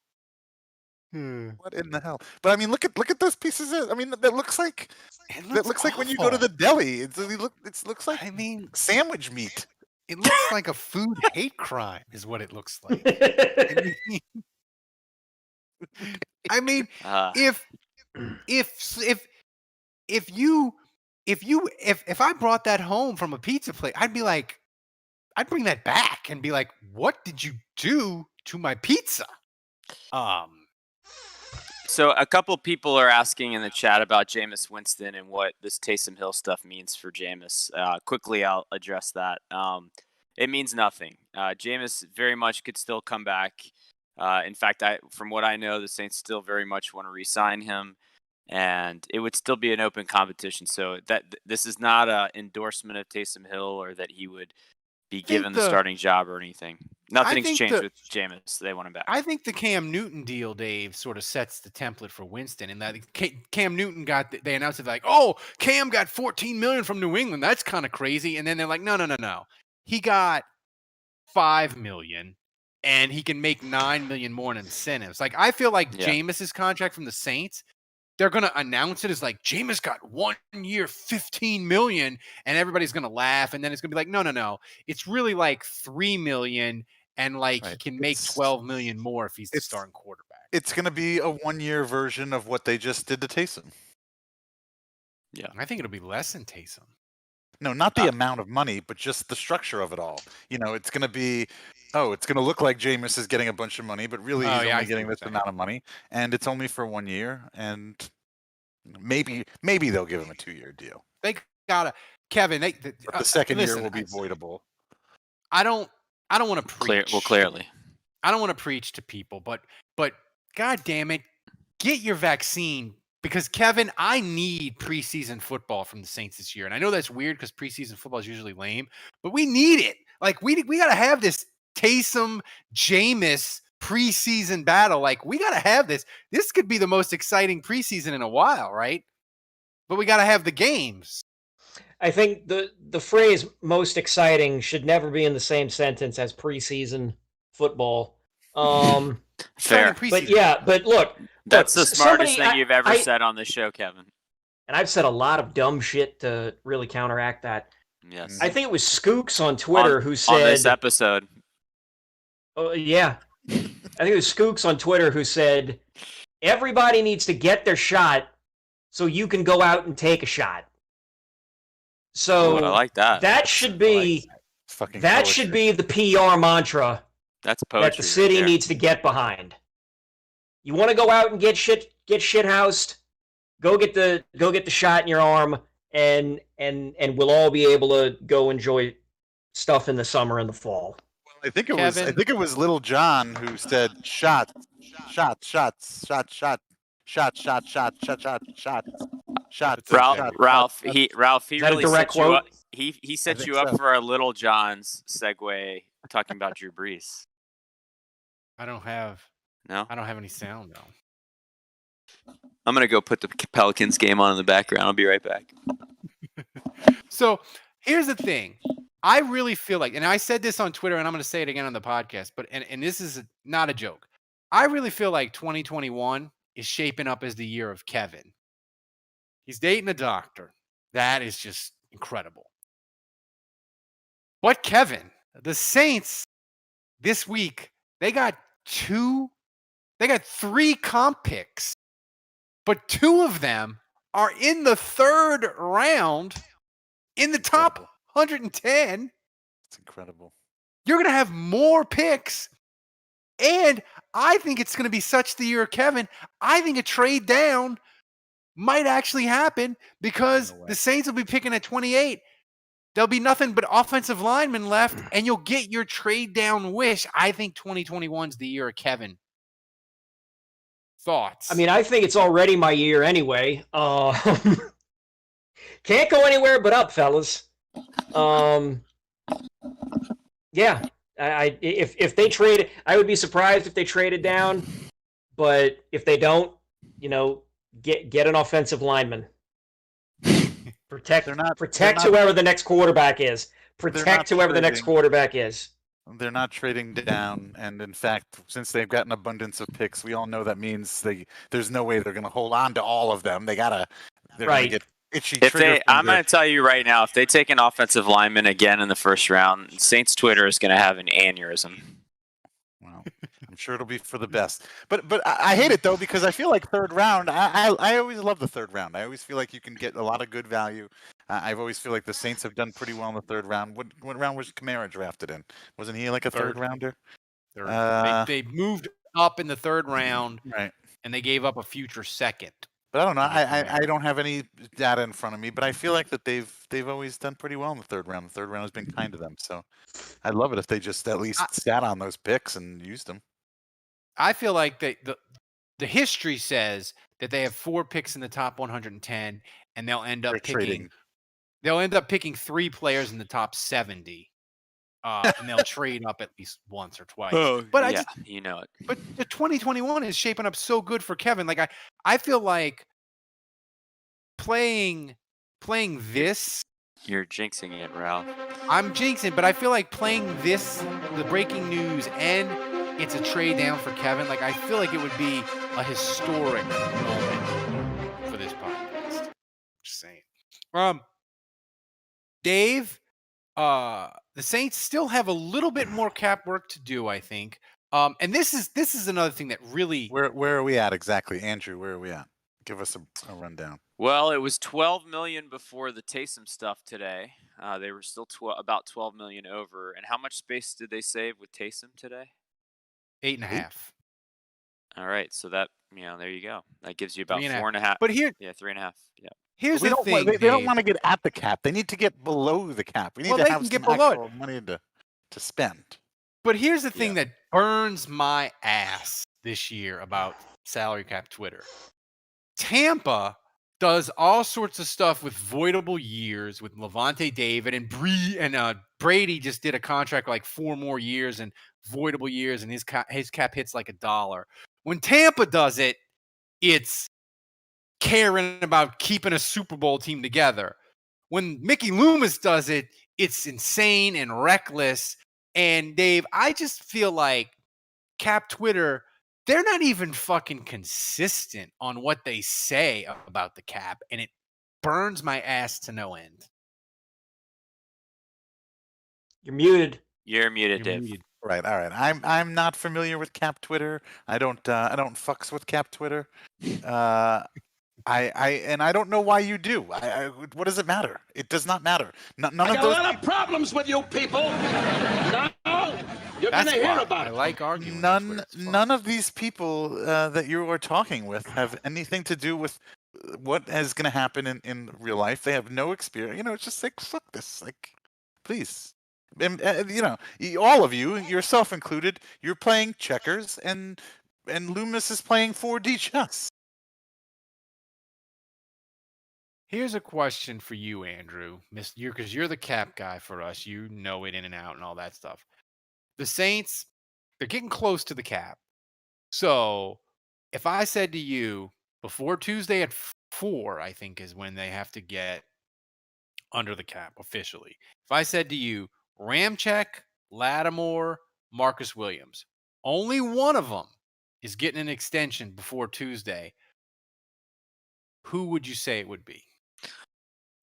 What in the hell? But I mean, look at those pieces. I mean, that looks like when you go to the deli. It looks like I mean, sandwich meat. it looks like a food hate crime, is what it looks like. I mean, if I brought that home from a pizza place, I'd be like, I'd bring that back and be like, what did you do to my pizza? So a couple people are asking in the chat about Jameis Winston and what this Taysom Hill stuff means for Jameis. Quickly, I'll address that. It means nothing. Jameis very much could still come back. In fact, from what I know, the Saints still very much want to re-sign him, and it would still be an open competition. So this is not an endorsement of Taysom Hill or that he would be given the starting job or anything. Nothing's changed with Jameis. They want him back. I think the Cam Newton deal, Dave, sort of sets the template for Winston. And that Cam Newton they announced it like, oh, Cam got $14 million from New England. That's kind of crazy. And then they're like, no. He got $5 million, and he can make $9 million more in incentives. Like, I feel like Jameis's contract from the Saints, they're going to announce it as like, Jameis got 1 year, $15 million, and everybody's going to laugh. And then it's going to be like, no. It's really like $3 million, and like he can make $12 million more if he's the starting quarterback. It's going to be a 1 year version of what they just did to Taysom. Yeah. I think it'll be less than Taysom. No, not the amount of money, but just the structure of it all. You know, it's going to be, it's going to look like Jameis is getting a bunch of money, but really he's only getting this amount of money, and it's only for 1 year, and maybe they'll give him a 2-year deal. They gotta, Kevin. But the second year will be voidable. I don't want to preach. Clearly, I don't want to preach to people, but God damn it, get your vaccine. Because, Kevin, I need preseason football from the Saints this year. And I know that's weird because preseason football is usually lame, but we need it. Like, we got to have this Taysom Jameis preseason battle. Like, we got to have this. This could be the most exciting preseason in a while, right? But we got to have the games. I think the phrase most exciting should never be in the same sentence as preseason football. Fair. But look. That's the smartest thing you've ever said on the show, Kevin. And I've said a lot of dumb shit to really counteract that. Yes. I think it was Skooks on Twitter who said... On this episode. Oh, yeah. I think it was Skooks on Twitter who said, everybody needs to get their shot so you can go out and take a shot. So I like that. That should be... That should be the PR mantra That's poetry that the city needs to get behind. You want to go out and get shit housed? Go get the shot in your arm, and we'll all be able to go enjoy stuff in the summer and the fall. Well, I think it was Little John who said shot. Ralph, he really set you up. He set you up for a Little John's segue talking about Drew Brees. I don't have any sound though. I'm gonna go put the Pelicans game on in the background. I'll be right back. So here's the thing. I really feel like, and I said this on Twitter, and I'm gonna say it again on the podcast, but and this is not a joke. I really feel like 2021 is shaping up as the year of Kevin. He's dating a doctor. That is just incredible. But Kevin, the Saints this week, they got 3 comp picks, but 2 of them are in the 3rd round in the top 110. It's incredible. You're going to have more picks. And I think it's going to be such the year of Kevin. I think a trade down might actually happen because the Saints will be picking at 28. There'll be nothing but offensive linemen left, and you'll get your trade down wish. I think 2021 is the year of Kevin. Thoughts? I mean, I think it's already my year anyway. Can't go anywhere but up, fellas. Yeah, if they trade, I would be surprised if they traded down. But if they don't, get an offensive lineman. Protect whoever the next quarterback is. Protect whoever the next quarterback is. They're not trading down, and in fact, since they've got an abundance of picks, we all know that means there's no way they're going to hold on to all of them. They're going to get itchy trigger. I'm going to tell you right now, if they take an offensive lineman again in the first round, Saints Twitter is going to have an aneurysm. Well, I'm sure it'll be for the best. But I hate it though, because I feel like third round. I always love the third round. I always feel like you can get a lot of good value. I've always feel like the Saints have done pretty well in the third round. What round was Kamara drafted in? Wasn't he like a third rounder? They moved up in the third round, right? And they gave up a future second. But I don't know. I don't have any data in front of me, but I feel like that they've always done pretty well in the third round. The third round has been kind to them, so I'd love it if they just at least sat on those picks and used them. I feel like the history says that they have 4 picks in the top 110, and they'll end up picking 3 players in the top 70. And they'll trade up at least once or twice. But you know it. But the 2021 is shaping up so good for Kevin. Like I feel like playing this. You're jinxing it, Ralph. I'm jinxing, but I feel like playing this, the breaking news, and it's a trade down for Kevin. Like I feel like it would be a historic moment for this podcast. Just saying. Dave. The Saints still have a little bit more cap work to do, I think. And this is another thing that really. Where are we at exactly, Andrew? Where are we at? Give us a rundown. Well, it was $12 million before the Taysom stuff today. They were still about $12 million over. And how much space did they save with Taysom today? 8.5. All right, so that there you go. That gives you about 4.5. But here, 3.5. Yeah. Here's the thing. They don't want to get at the cap. They need to get below the cap. We need to have some actual money to spend. But here's the thing that burns my ass this year about salary cap Twitter. Tampa does all sorts of stuff with voidable years with Levante David and Brady just did a contract like 4 more years and voidable years, and his cap hits like $1. When Tampa does it, it's caring about keeping a Super Bowl team together. When Mickey Loomis does it, it's insane and reckless. And Dave, I just feel like Cap Twitter, they're not even fucking consistent on what they say about the cap, and it burns my ass to no end. You're muted. You're muted, Dave. Right. All right. I'm not familiar with Cap Twitter. I don't fucks with Cap Twitter. I don't know why you do. What does it matter? It does not matter. None I of got those. a lot of problems with you people. Now you're going to hear about it. I like arguing. None of these people that you are talking with have anything to do with what is going to happen in real life. They have no experience. It's just like fuck this. Like, please. And, all of you, yourself included, you're playing checkers, and Loomis is playing 4D chess. Here's a question for you, Andrew, because you're the cap guy for us. You know it in and out and all that stuff. The Saints, they're getting close to the cap. So if I said to you before Tuesday at 4, I think is when they have to get under the cap officially. If I said to you, Ramczyk, Lattimore, Marcus Williams, only one of them is getting an extension before Tuesday, who would you say it would be?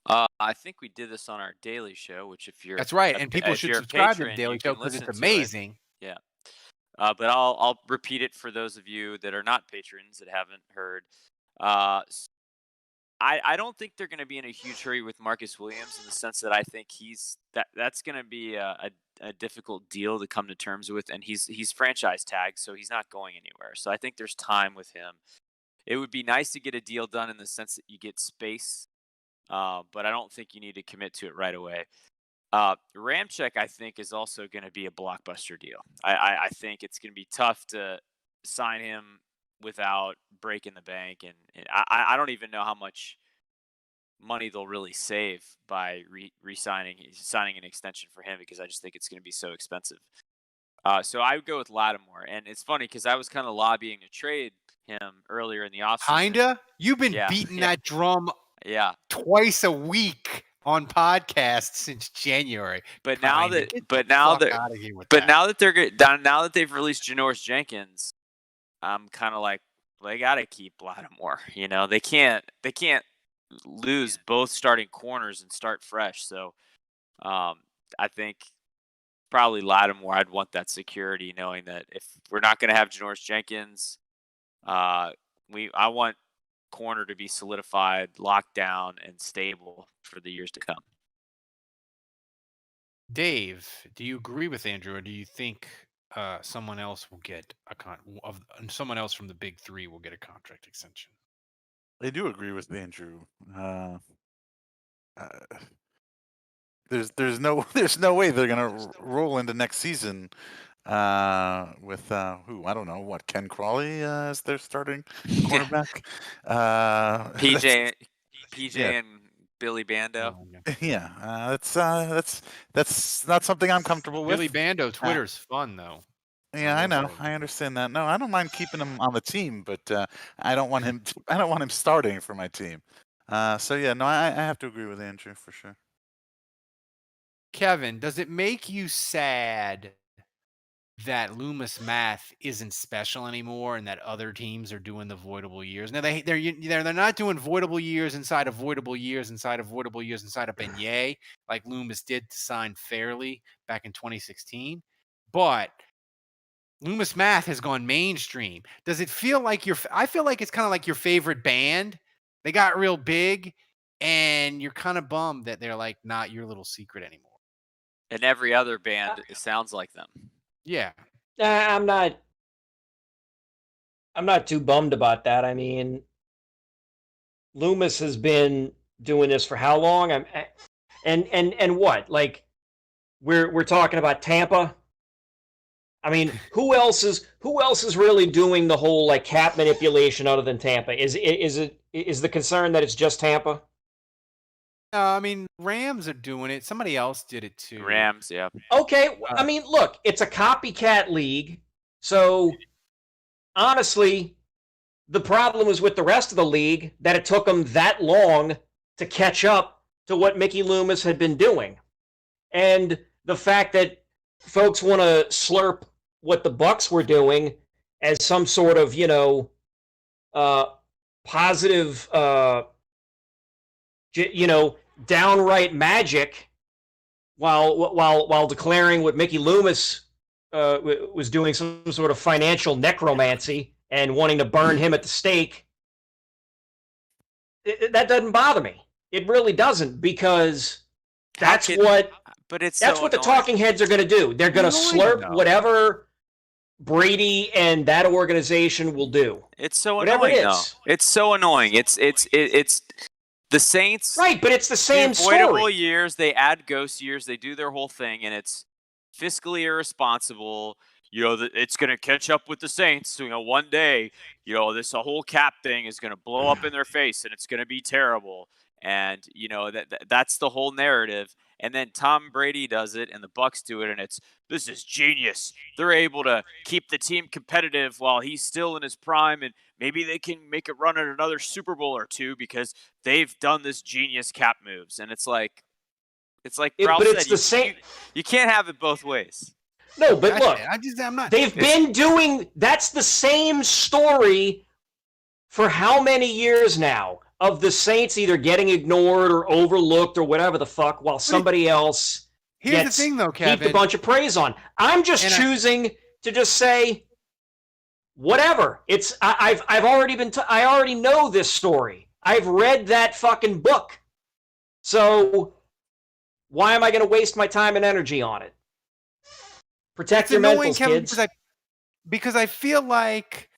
I think we did this on our daily show, which if you're that's right, and people should subscribe to the daily show because it's amazing. Yeah, but I'll repeat it for those of you that are not patrons that haven't heard. I don't think they're going to be in a huge hurry with Marcus Williams in the sense that I think that's going to be a difficult deal to come to terms with, and he's franchise tagged, so he's not going anywhere. So I think there's time with him. It would be nice to get a deal done in the sense that you get space. But I don't think you need to commit to it right away. Ramczyk, I think, is also going to be a blockbuster deal. I think it's going to be tough to sign him without breaking the bank, and I don't even know how much money they'll really save by signing an extension for him, because I just think it's going to be so expensive. So I would go with Lattimore, and it's funny because I was kind of lobbying to trade him earlier in the offseason. Kinda? You've been Yeah, beating yeah. that drum Yeah, twice a week on podcasts since January. but now Kinda. that Get but the now fuck that outta here with but that. now that now that they've released Janoris Jenkins, I'm kind of like, they got to keep Lattimore. You know, they can't lose both starting corners and start fresh. So I think probably Lattimore. I'd want that security, knowing that if we're not going to have Janoris Jenkins, I want corner to be solidified, locked down, and stable for the years to come. Dave, do you agree with Andrew, or do you think someone else will get someone else from the big three will get a contract extension? I do agree with Andrew. There's no way they're gonna roll into next season with who, I don't know, what, Ken Crawley as their starting cornerback. PJ yeah. and Billy Bando. Yeah, that's not something I'm comfortable with. Billy Bando, Twitter's fun though. Yeah, I know. I understand that. No, I don't mind keeping him on the team, but I don't want him. I don't want him starting for my team. So yeah, no, I have to agree with Andrew for sure. Kevin, does it make you sad that Loomis Math isn't special anymore, and that other teams are doing the voidable years? Now they're not doing voidable years inside of voidable years inside of voidable years inside of Beignet like Loomis did to sign Fairley back in 2016, but Loomis Math has gone mainstream. Does it feel like I feel like it's kind of like your favorite band. They got real big, and you're kind of bummed that they're like not your little secret anymore. And every other band sounds like them. Yeah. I'm not too bummed about that. I mean, Loomis has been doing this for how long? And what? Like, we're talking about Tampa. I mean, who else is really doing the whole like cap manipulation other than Tampa? Is the concern that it's just Tampa? I mean, Rams are doing it. Somebody else did it too. Rams, yeah. Okay, I mean, look, it's a copycat league. So, honestly, the problem was with the rest of the league that it took them that long to catch up to what Mickey Loomis had been doing. And the fact that folks want to slurp what the Bucs were doing as some sort of, positive, downright magic, while declaring what Mickey Loomis was doing some sort of financial necromancy and wanting to burn him at the stake. That doesn't bother me. It really doesn't, because that's what the talking heads are going to do. They're going to slurp whatever Brady and that organization will do. It's so whatever annoying, it is. though. It's so annoying. It's the Saints. Right, but it's the same voidable story. years. They add ghost years. They do their whole thing, and it's fiscally irresponsible. It's going to catch up with the Saints. One day, this whole cap thing is going to blow up in their face, and it's going to be terrible. And that's the whole narrative. And then Tom Brady does it, and the Bucs do it, and this is genius. They're able to keep the team competitive while he's still in his prime, and maybe they can make a run at another Super Bowl or two because they've done this genius cap moves. And it's like Ralph said, the same. You can't have it both ways. No, but look, I'm not. They've been doing. That's the same story for how many years now, of the Saints either getting ignored or overlooked or whatever the fuck, while somebody else Here's the thing, though, Kevin. heaped a bunch of praise on. I'm just choosing to just say, whatever. It's I already know this story. I've read that fucking book. So why am I going to waste my time and energy on it? Protect your mentals, Kevin, kids. Because I feel like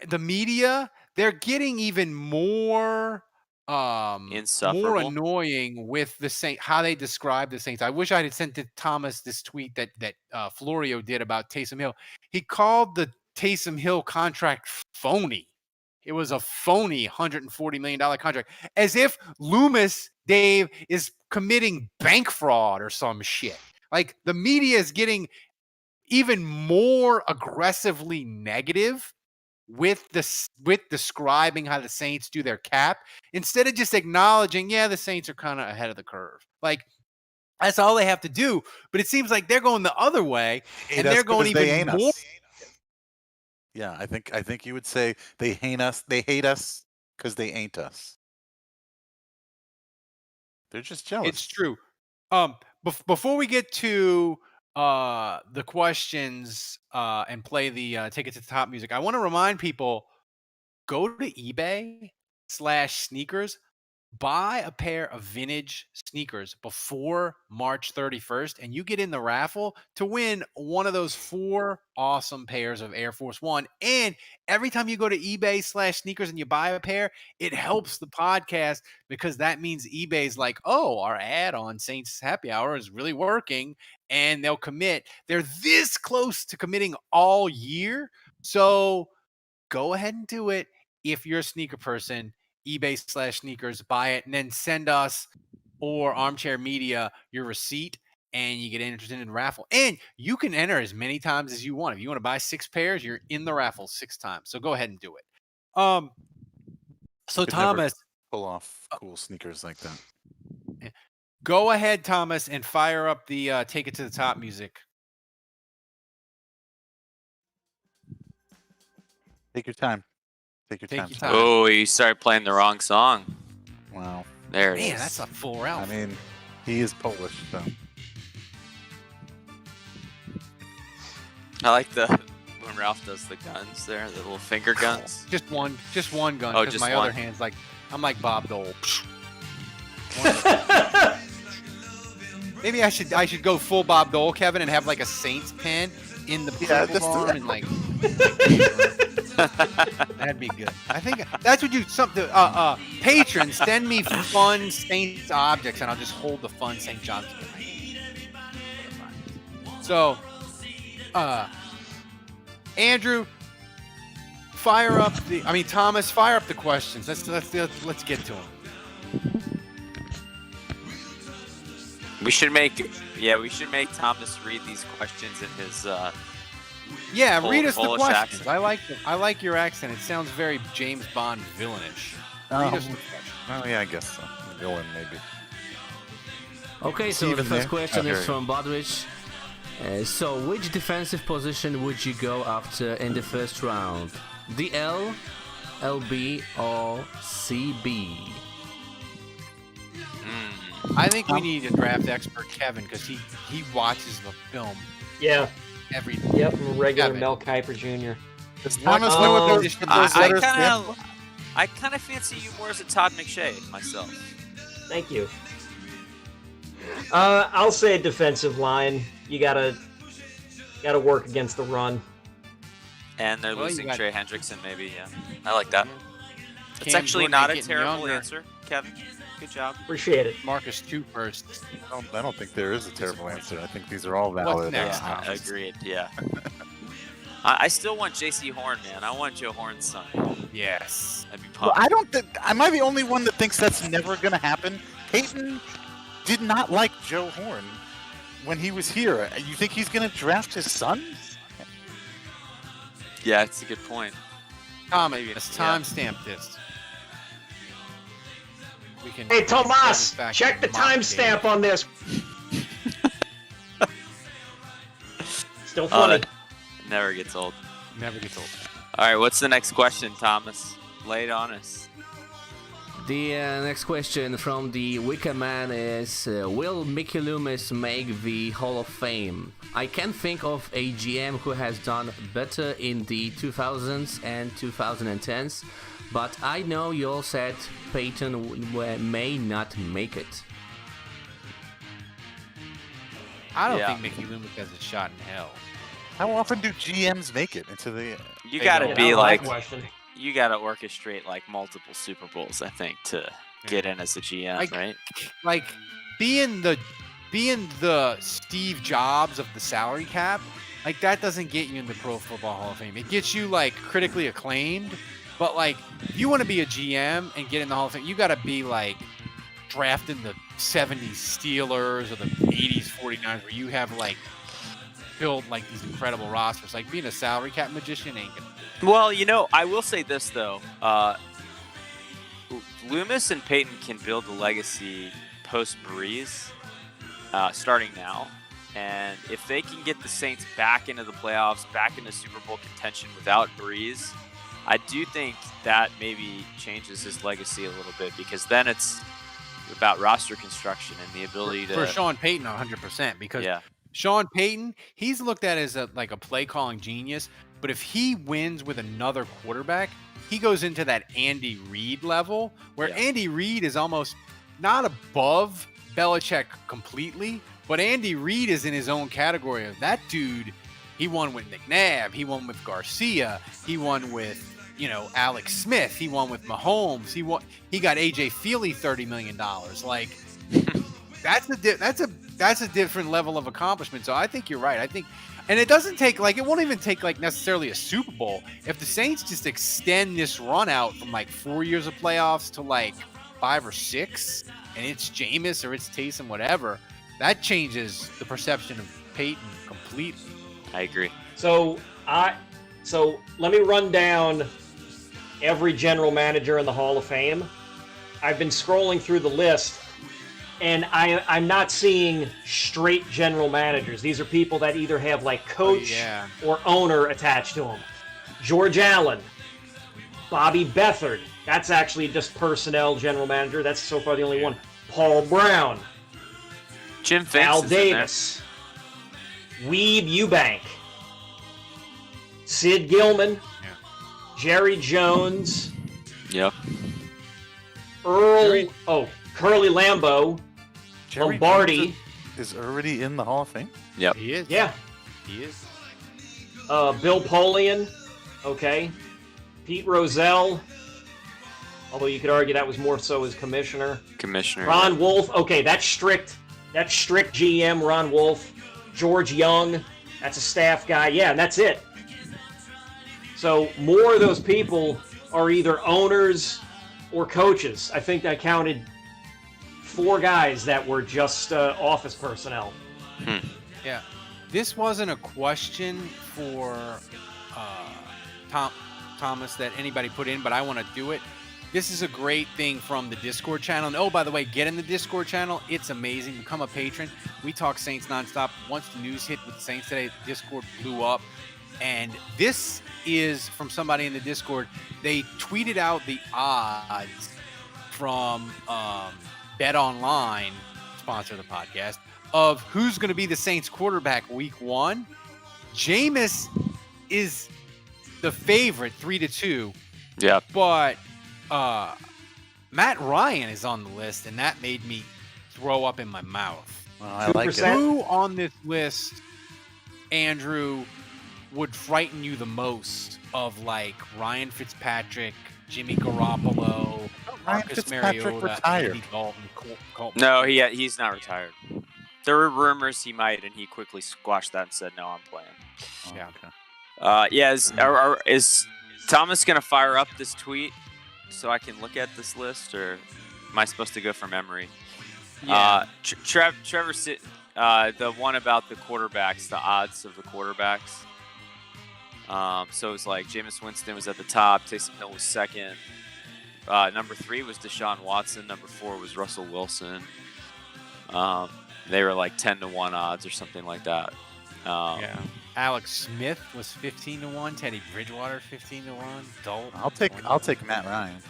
the media, they're getting even more more Insufferable. annoying with the Saints, how they describe the Saints. I wish I had sent to Thomas this tweet that Florio did about Taysom Hill. He called the Taysom Hill contract phony. It was a phony $140 million contract, as if Loomis, Dave, is committing bank fraud or some shit. Like, the media is getting even more aggressively negative with describing how the Saints do their cap, instead of just acknowledging, yeah, the Saints are kind of ahead of the curve. Like, that's all they have to do. But it seems like they're going the other way, and they're going even more. Yeah, I think you would say they hate us. They hate us because they ain't us. They're just jealous. It's true. Before we get to the questions and play the Take It to the Top music, I want to remind people, go to eBay/sneakers, buy a pair of vintage sneakers before March 31st, and you get in the raffle to win one of those 4 awesome pairs of Air Force One. And every time you go to eBay/sneakers and you buy a pair, it helps the podcast, because that means eBay's like, oh, our ad on Saints Happy Hour is really working, and they'll commit. They're this close to committing all year. So go ahead and do it. If you're a sneaker person, eBay/sneakers, buy it, and then send us or Armchair Media your receipt, and you get entered in the raffle. And you can enter as many times as you want. If you want to buy 6 pairs, you're in the raffle 6 times. So go ahead and do it. So Could Thomas, never pull off cool sneakers like that. go ahead, Thomas, and fire up the Take It to the Top music. Take your time. Take your Take time. your time. Oh, you started playing the wrong song. Wow. There it is. Man, that's a full round. I mean, he is Polish, so. I like when Ralph does the guns there, the little finger guns. Just one gun. Oh, Because just my one. other hand's like, I'm like Bob Dole. Maybe I should go full Bob Dole, Kevin, and have like a Saints pen in the principal's arm and like. That'd be good. I think that's what you something. Patrons, send me fun Saints objects, and I'll just hold the fun St. John's. So, Andrew, Thomas, fire up the questions. Let's get to them. We should make Thomas read these questions in his Read us the Polish questions. accent. I like your accent. It sounds very James Bond villainish. Read us the questions. Oh, yeah, I guess so. Villain, maybe. Okay, so Steven the first there? question Oh, is here from Bodrich. So, which defensive position would you go after in the first round? DL, LB, or CB? I think we need a draft expert, Kevin, because he watches the film Yeah. every. Yep. Regular Kevin. Mel Kiper Jr. Does Thomas know what those I letters stand kind for? of, I kind of fancy you more as a Todd McShay myself. Thank you. I'll say defensive line. You gotta work against the run. And they're Well, you losing got- Trey Hendrickson, maybe. Yeah, I like that. It's Cam actually Jordan not a getting terrible younger. answer, Kevin. Good job. Appreciate it. Marcus 2 first. I don't think there is a terrible answer. I think these are all What's valid. next? Yeah, answers. agreed. Yeah. I still want J.C. Horn, man. I want Joe Horn's son. Yes. I'd be Well, pumped. I don't think. Am I the only one that thinks that's never going to happen? Peyton did not like Joe Horn when he was here. You think he's going to draft his son? Yeah, it's a good point. Thomas, Maybe, let's yeah. timestamp this. We can. Hey, Tomas, back check the to Mark timestamp on this. Still Oh, funny. that never gets old. Never gets old. All right, what's the next question, Thomas? Lay it on us. The next question from the Wicker Man is, will Mickey Loomis make the Hall of Fame? I can think of a GM who has done better in the 2000s and 2010s, but I know you all said Peyton may not make it. I don't Yeah. think Mickey Loomis has a shot in hell. How often do GMs make it into the? You Hey, got no, to be That like, question. you got to orchestrate like multiple Super Bowls, I think, to get in as the GM, right? Like being the Steve Jobs of the salary cap, like that doesn't get you in the Pro Football Hall of Fame. It gets you like critically acclaimed, but like if you want to be a GM and get in the Hall of Fame, you got to be like drafting the 70s Steelers or the 80s 49ers where you have like build like these incredible rosters. Like being a salary cap magician ain't gonna. Well, I will say this though. Loomis and Peyton can build a legacy post Brees, starting now. And if they can get the Saints back into the playoffs, back into Super Bowl contention without Brees, I do think that maybe changes his legacy a little bit, because then it's about roster construction and the ability for Sean Payton 100%, because Sean Payton, he's looked at as a play calling genius, but if he wins with another quarterback, he goes into that Andy Reid level where Andy Reid is almost not above Belichick completely, but Andy Reid is in his own category of that dude. He won with McNabb, he won with Garcia, he won with Alex Smith, he won with Mahomes, he got AJ Feely $30 million. Like that's a different level of accomplishment. So I think you're right. I think, and it doesn't take it won't even take necessarily a Super Bowl. If the Saints just extend this run out from 4 years of playoffs to 5 or 6, and it's Jameis or it's Taysom, whatever, that changes the perception of Peyton completely. I agree. So let me run down every general manager in the Hall of Fame. I've been scrolling through the list, and I'm not seeing straight general managers. These are people that either have coach or owner attached to them. George Allen, Bobby Beathard. That's actually just personnel general manager. That's so far the only one. Paul Brown. Jim Finks Al is Davis. Weeb Eubank. Sid Gilman. Jerry Jones. Yep. Curly Lambeau. Jerry Lombardi Jones is already in the Hall of Fame? Yep. He is. Yeah. He is. Bill Polian. Okay. Pete Rozelle. Although you could argue that was more so as commissioner. Ron Wolf. Okay, that's strict GM, Ron Wolf. George Young. That's a staff guy. Yeah, and that's it. So more of those people are either owners or coaches. I think I counted 4 guys that were just office personnel. Yeah. This wasn't a question for Thomas that anybody put in, but I want to do it. This is a great thing from the Discord channel. And by the way, get in the Discord channel. It's amazing. Become a patron. We talk Saints nonstop. Once the news hit with the Saints today, Discord blew up. And this is from somebody in the Discord. They tweeted out the odds from Bet Online, sponsor of the podcast, of who's going to be the Saints quarterback week 1. Jameis is the favorite, 3-2. Yeah. But Matt Ryan is on the list, and that made me throw up in my mouth. Well, I like it. Who on this list, Andrew, would frighten you the most of Ryan Fitzpatrick, Jimmy Garoppolo, Marcus Mariota, retired. Andy Dalton, Colt? No, he's not retired. There were rumors he might, and he quickly squashed that and said, "No, I'm playing." Yeah. Okay. Is Thomas gonna fire up this tweet so I can look at this list, or am I supposed to go from memory? Yeah. Trevor, the one about the quarterbacks, the odds of the quarterbacks. So it was Jameis Winston was at the top, Taysom Hill was second. Number 3 was Deshaun Watson. Number 4 was Russell Wilson. They were 10-1 odds or something like that. Yeah. Alex Smith was 15-1. Teddy Bridgewater 15-1. Dalton. I'll take Matt Ryan.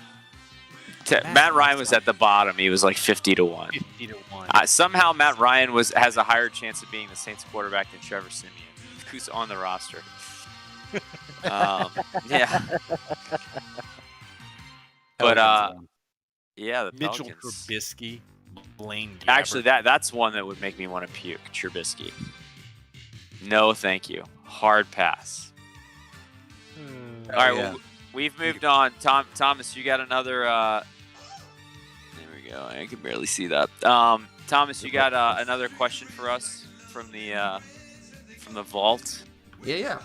Matt Ryan was at the bottom. He was 50-1. 50-1. Somehow Matt Ryan has a higher chance of being the Saints quarterback than Trevor Siemian, who's on the roster. Yeah. But the Mitchell Pelicans. Trubisky, Blaine Gabbert. Actually, that's one that would make me want to puke. Trubisky. No, thank you. Hard pass. All right, well, we've moved on. Thomas, you got another. There we go. I can barely see that. Thomas, you got another question for us from the vault? Yeah.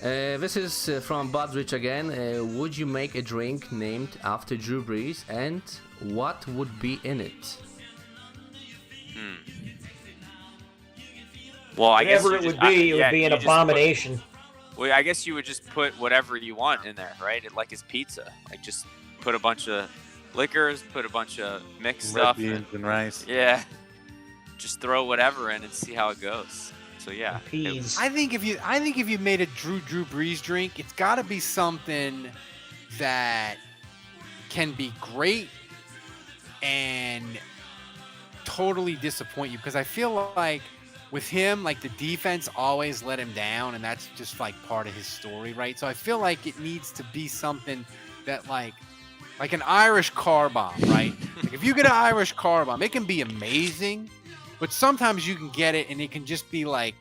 This is from Budrich again. Would you make a drink named after Drew Brees, and what would be in it? Well, I guess Whatever it would be, it would be an abomination. Well, I guess you would just put whatever you want in there, right? Like it's pizza. Like just put a bunch of liquors, put a bunch of mixed Red stuff. beans and rice. Yeah. Just throw whatever in and see how it goes. So yeah. Peas. I think if you made a Drew Brees drink, it's got to be something that can be great and totally disappoint you, because I feel like with him, like the defense always let him down, and that's just like part of his story, right? So I feel like it needs to be something that like an Irish car bomb, right? Like if you get an Irish car bomb, it can be amazing, but sometimes you can get it and it can just be like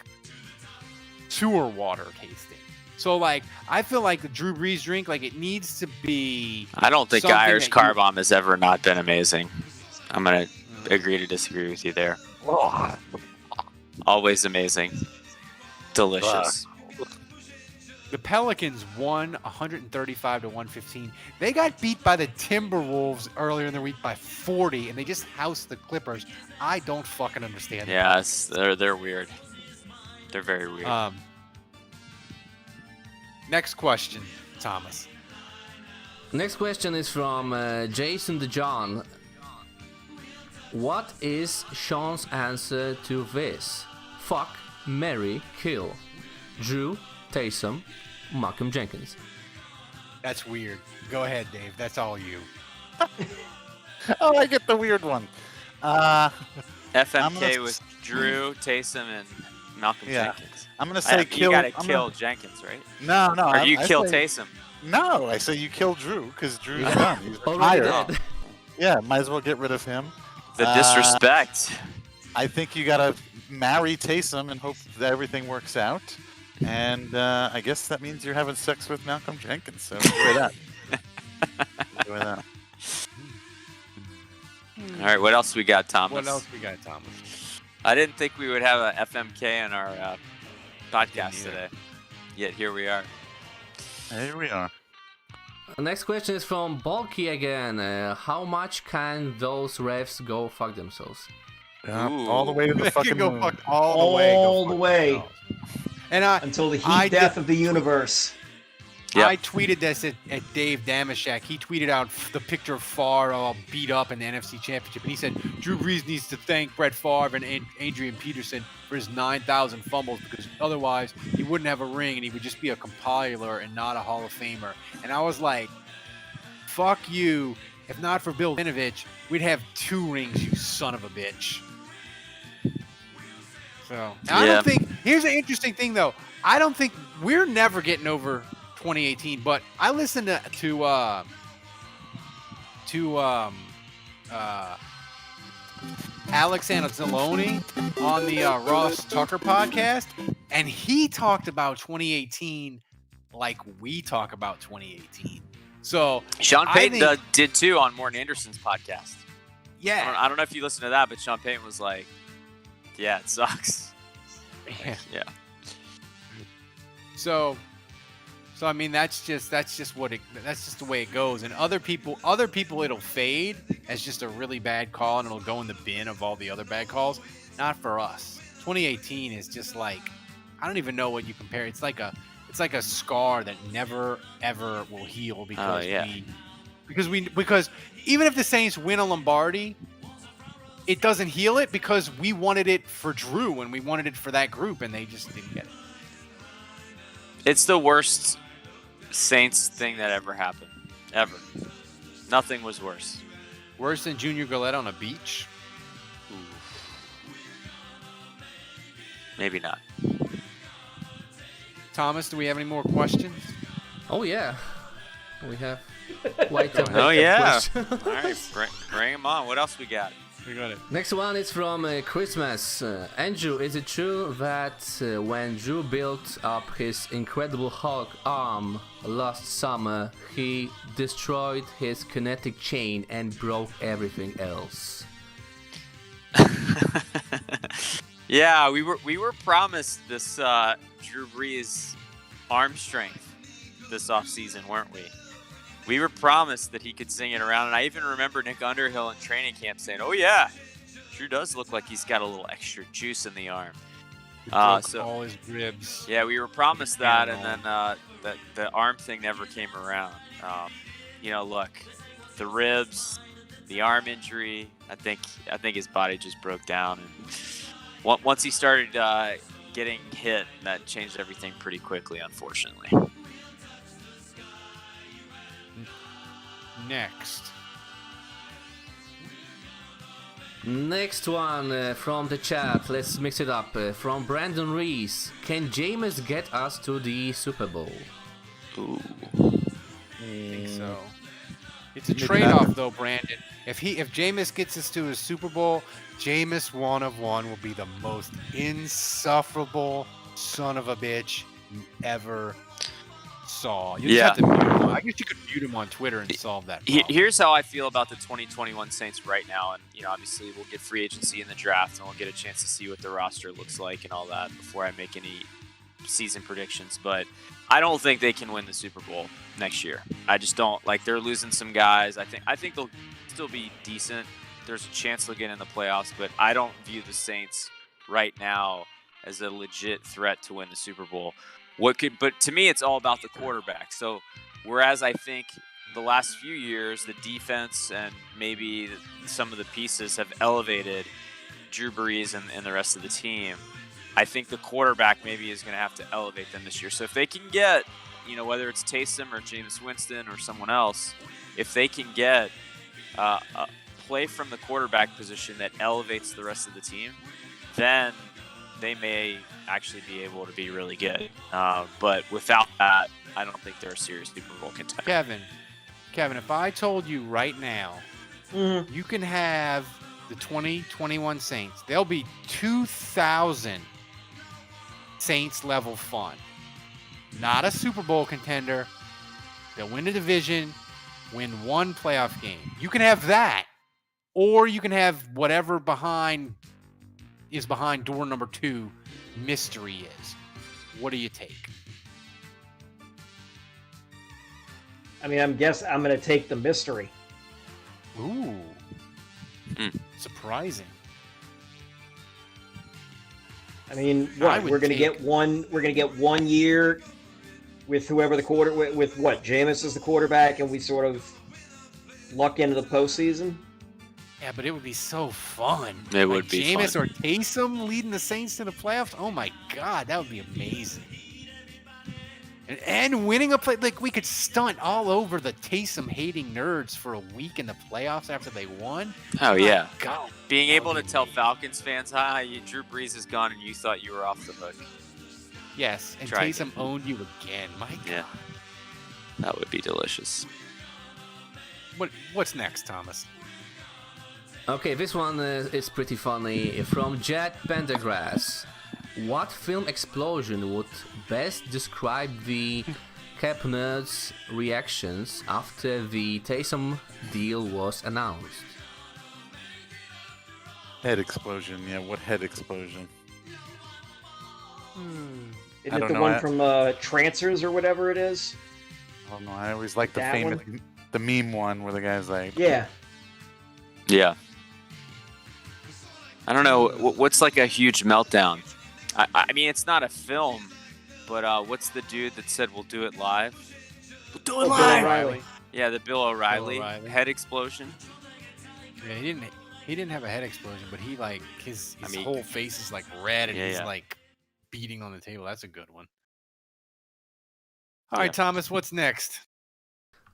sewer water tasting. So like I feel like the Drew Brees drink, like it needs to be. I don't think Irish car bomb has ever not been amazing. I'm gonna agree to disagree with you there. Always amazing. Delicious. The Pelicans won 135-115. They got beat by the Timberwolves earlier in the week by 40, and they just housed the Clippers. I don't fucking understand that. Yes, they're weird. They're very weird. Next question, Thomas. Next question is from Jason DeJohn. What is Sean's answer to this? Fuck, marry, kill. Drew, Taysom, Malcolm Jenkins. That's weird. Go ahead, Dave. That's all you. Oh, I get the weird one. FMK with Drew, Taysom, and Malcolm Jenkins. I'm gonna say kill. You gotta kill Jenkins, right? No. Or you kill Taysom. No, I say you kill Drew because Drew's done. He's Already retired. dead. Yeah, might as well get rid of him. The disrespect. I think you gotta marry Taysom and hope that everything works out. And I guess that means you're having sex with Malcolm Jenkins. So enjoy that. Enjoy that. All right, what else we got, Thomas? What else we got, Thomas? I didn't think we would have a FMK on our podcast today. Yet here we are. Here we are. The next question is from Bulky again. How much can those refs go fuck themselves? All the way to the They fucking can go moon. fuck all the way. All the way. And Until the heat death of the universe. Yep. I tweeted this at Dave Damashek. He tweeted out the picture of Favre all beat up in the NFC Championship, and he said Drew Brees needs to thank Brett Favre and Adrian Peterson for his 9,000 fumbles, because otherwise he wouldn't have a ring and he would just be a compiler and not a Hall of Famer. And I was like, fuck you. If not for Bill Vinovich, we'd have 2 rings, you son of a bitch. So I don't think. Here's an interesting thing, though. I don't think we're never getting over 2018. But I listened to Alex Anzalone on the Ross Tucker podcast, and he talked about 2018 like we talk about 2018. So Sean Payton did too on Morton Anderson's podcast. Yeah, I don't know if you listened to that, but Sean Payton was like, "Yeah, it sucks." Yeah. So I mean that's just the way it goes. And other people it'll fade as just a really bad call and it'll go in the bin of all the other bad calls. Not for us. 2018 is just like, I don't even know what you compare. It's like a scar that never ever will heal because because even if the Saints win a Lombardi, it doesn't heal it because we wanted it for Drew and we wanted it for that group and they just didn't get it. It's the worst Saints thing that ever happened. Ever. Nothing was worse. Worse than Junior Galette on a beach? Maybe not. Thomas, do we have any more questions? Oh yeah, we have quite a Oh yeah. question. All right, bring them on. What else we got? We got it. Next one is from Christmas. Andrew, is it true that when Drew built up his incredible Hulk arm last summer, he destroyed his kinetic chain and broke everything else? Yeah, we were promised this Drew Brees arm strength this offseason, weren't we? We were promised that he could sing it around, and I even remember Nick Underhill in training camp saying, "Oh yeah, Drew does look like he's got a little extra juice in the arm." So all his ribs. Yeah, we were promised that, and then the arm thing never came around. Look, the ribs, the arm injury. I think his body just broke down, and once he started getting hit, that changed everything pretty quickly, unfortunately. Next one from the chat. Let's mix it up. From Brandon Reese. Can Jameis get us to the Super Bowl? Ooh. I think so. It's a trade-off, though, Brandon. If Jameis gets us to a Super Bowl, Jameis 1 of 1 will be the most insufferable son of a bitch you ever saw. You just have to mute him. I guess you could mute him on Twitter and solve that problem. Here's how I feel about the 2021 Saints right now, and obviously we'll get free agency in the draft, and we'll get a chance to see what the roster looks like and all that before I make any season predictions. But I don't think they can win the Super Bowl next year. I just don't. Like, they're losing some guys. I think they'll still be decent. There's a chance they'll get in the playoffs, but I don't view the Saints right now as a legit threat to win the Super Bowl. But to me, it's all about the quarterback. So whereas I think the last few years, the defense and maybe some of the pieces have elevated Drew Brees and the rest of the team, I think the quarterback maybe is going to have to elevate them this year. So if they can get, whether it's Taysom or Jameis Winston or someone else, if they can get a play from the quarterback position that elevates the rest of the team, then they may actually be able to be really good. But without that, I don't think they're a serious Super Bowl contender. Kevin, if I told you right now, you can have the 2021 Saints, there'll be 2,000 Saints level fun. Not a Super Bowl contender. They'll win a division, win one playoff game. You can have that, or you can have whatever behind door number 2 mystery is. What do you take? I mean, I'm going to take the mystery. Ooh. Surprising. I mean, what? We're going to get one year with whoever the with what? Jameis is the quarterback, and we sort of luck into the postseason. Yeah, but it would be so fun. It would be Jameis fun. or Taysom leading the Saints to the playoffs. Oh my God, that would be amazing. And winning a play, like we could stunt all over the Taysom hating nerds for a week in the playoffs after they won. Oh yeah. God, being able to tell Falcons fans, Drew Brees is gone, and you thought you were off the hook. Yes, and Try Taysom owned you again. My God. Yeah. That would be delicious. What's next, Thomas? Okay, this one is pretty funny. From Jet Pendergrass. What film explosion would best describe the Cap Nerds' reactions after the Taysom deal was announced? Head explosion. Yeah, what head explosion? Isn't it the one from Trancers or whatever it is? I don't know. I always like the That famous, one? the meme one where the guy's like, Yeah. Yeah. I don't know. What's like a huge meltdown? I mean, it's not a film, but what's the dude that said we'll do it live? We'll do it live. Bill O'Reilly. Yeah, the Bill O'Reilly O'Reilly. head explosion. Yeah, he didn't have a head explosion, but he like his I mean, whole face is like red and Yeah, he's yeah. like beating on the table. That's a good one. All right, Thomas, what's next?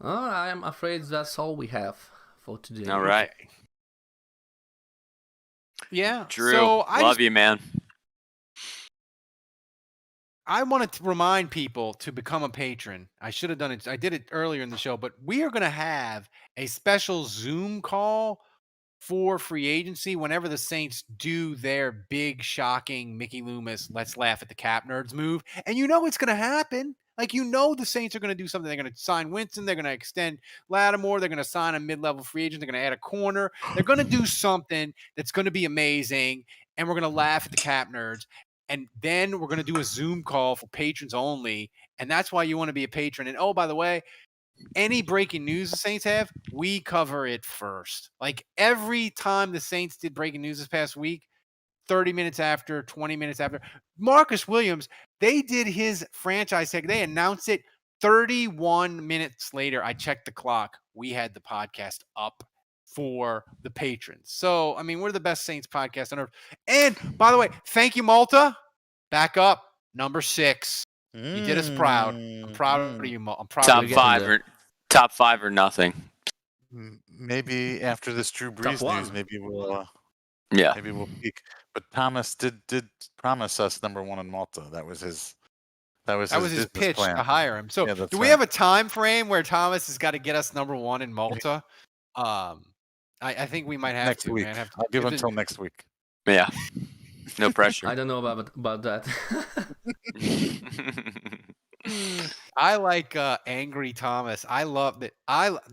I'm afraid that's all we have for today. All right. Yeah, Drew, so love you, man. I wanted to remind people to become a patron. I should have done it. I did it earlier in the show, but we are going to have a special Zoom call for free agency, whenever the Saints do their big, shocking Mickey Loomis, let's laugh at the cap nerds move, and you know it's going to happen. Like, you know the Saints are going to do something. They're going to sign Winston. They're going to extend Lattimore. They're going to sign a mid-level free agent. They're going to add a corner. They're going to do something that's going to be amazing, and we're going to laugh at the cap nerds. And then we're going to do a Zoom call for patrons only, and that's why you want to be a patron. And, oh, by the way, any breaking news the Saints have, we cover it first. Like, every time the Saints did breaking news this past week, 30 minutes after, 20 minutes after, Marcus Williams, they did his franchise tag. They announced it 31 minutes later. I checked the clock. We had the podcast up for the patrons. So, I mean, we're the best Saints podcast on earth. And, by the way, thank you, Malta. Back up, number 6. You did us proud. I'm proud of you, Malta. I'm proud of you. Top five or nothing. Maybe after this Drew Brees news, maybe we'll peak. But Thomas did promise us number 1 in Malta. That was his pitch plan to hire him. So, yeah, do we have a time frame where Thomas has got to get us number 1 in Malta? I think we might have next to. week. Man. I'll give until next week. Yeah, no pressure. I don't know about that. I like Angry Thomas. I love that.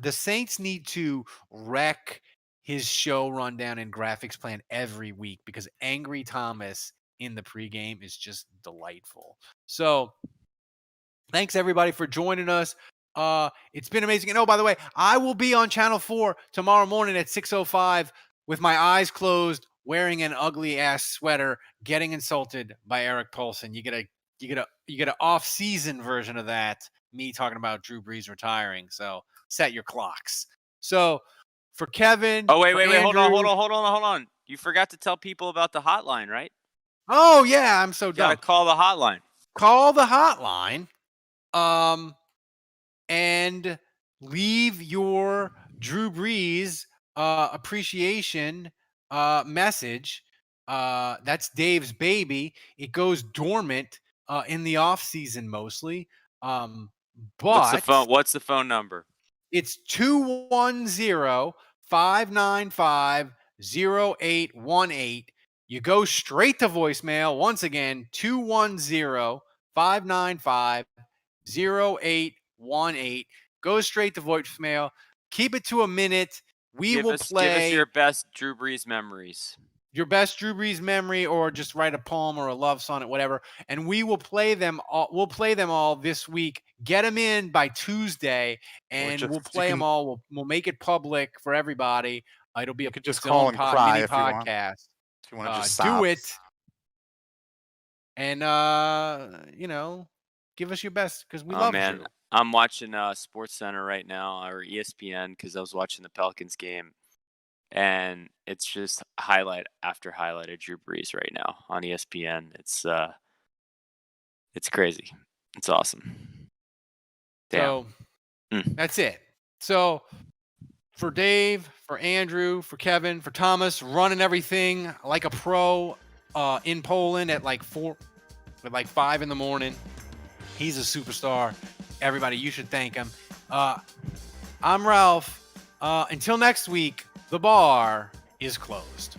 The Saints need to wreck his show rundown and graphics plan every week, because Angry Thomas in the pregame is just delightful. So, thanks everybody for joining us. It's been amazing. And oh, by the way, I will be on Channel 4 tomorrow morning at 6:05 with my eyes closed, wearing an ugly ass sweater, getting insulted by Eric Paulson. You get an off-season version of that, me talking about Drew Brees retiring. So set your clocks. So for Kevin. Oh, wait, Andrew, hold on. You forgot to tell people about the hotline, right? Oh yeah, I'm so You dumb. gotta call the hotline. Call the hotline. And leave your Drew Brees appreciation message. That's Dave's baby. It goes dormant in the off season mostly. But What's the phone number? It's 210-595-0818. You go straight to voicemail. Once again, 210-595-0818. Go straight to voicemail. Keep it to a minute. Give us your best Drew Brees memories. Your best Drew Brees memory, or just write a poem or a love sonnet, whatever. And we will play them all. We'll play them all this week. Get them in by Tuesday, and we'll play them all. We'll make it public for everybody. It'll be just call and cry mini if podcast. You want to just do it, and give us your best, because we love you. I'm watching Sports Center right now, or ESPN, because I was watching the Pelicans game, and it's just highlight after highlight of Drew Brees right now on ESPN. It's crazy. It's awesome. Damn. So that's it. So for Dave, for Andrew, for Kevin, for Thomas, running everything like a pro in Poland at like 5 in the morning. He's a superstar. Everybody, you should thank him. I'm Ralph. Until next week, the bar is closed.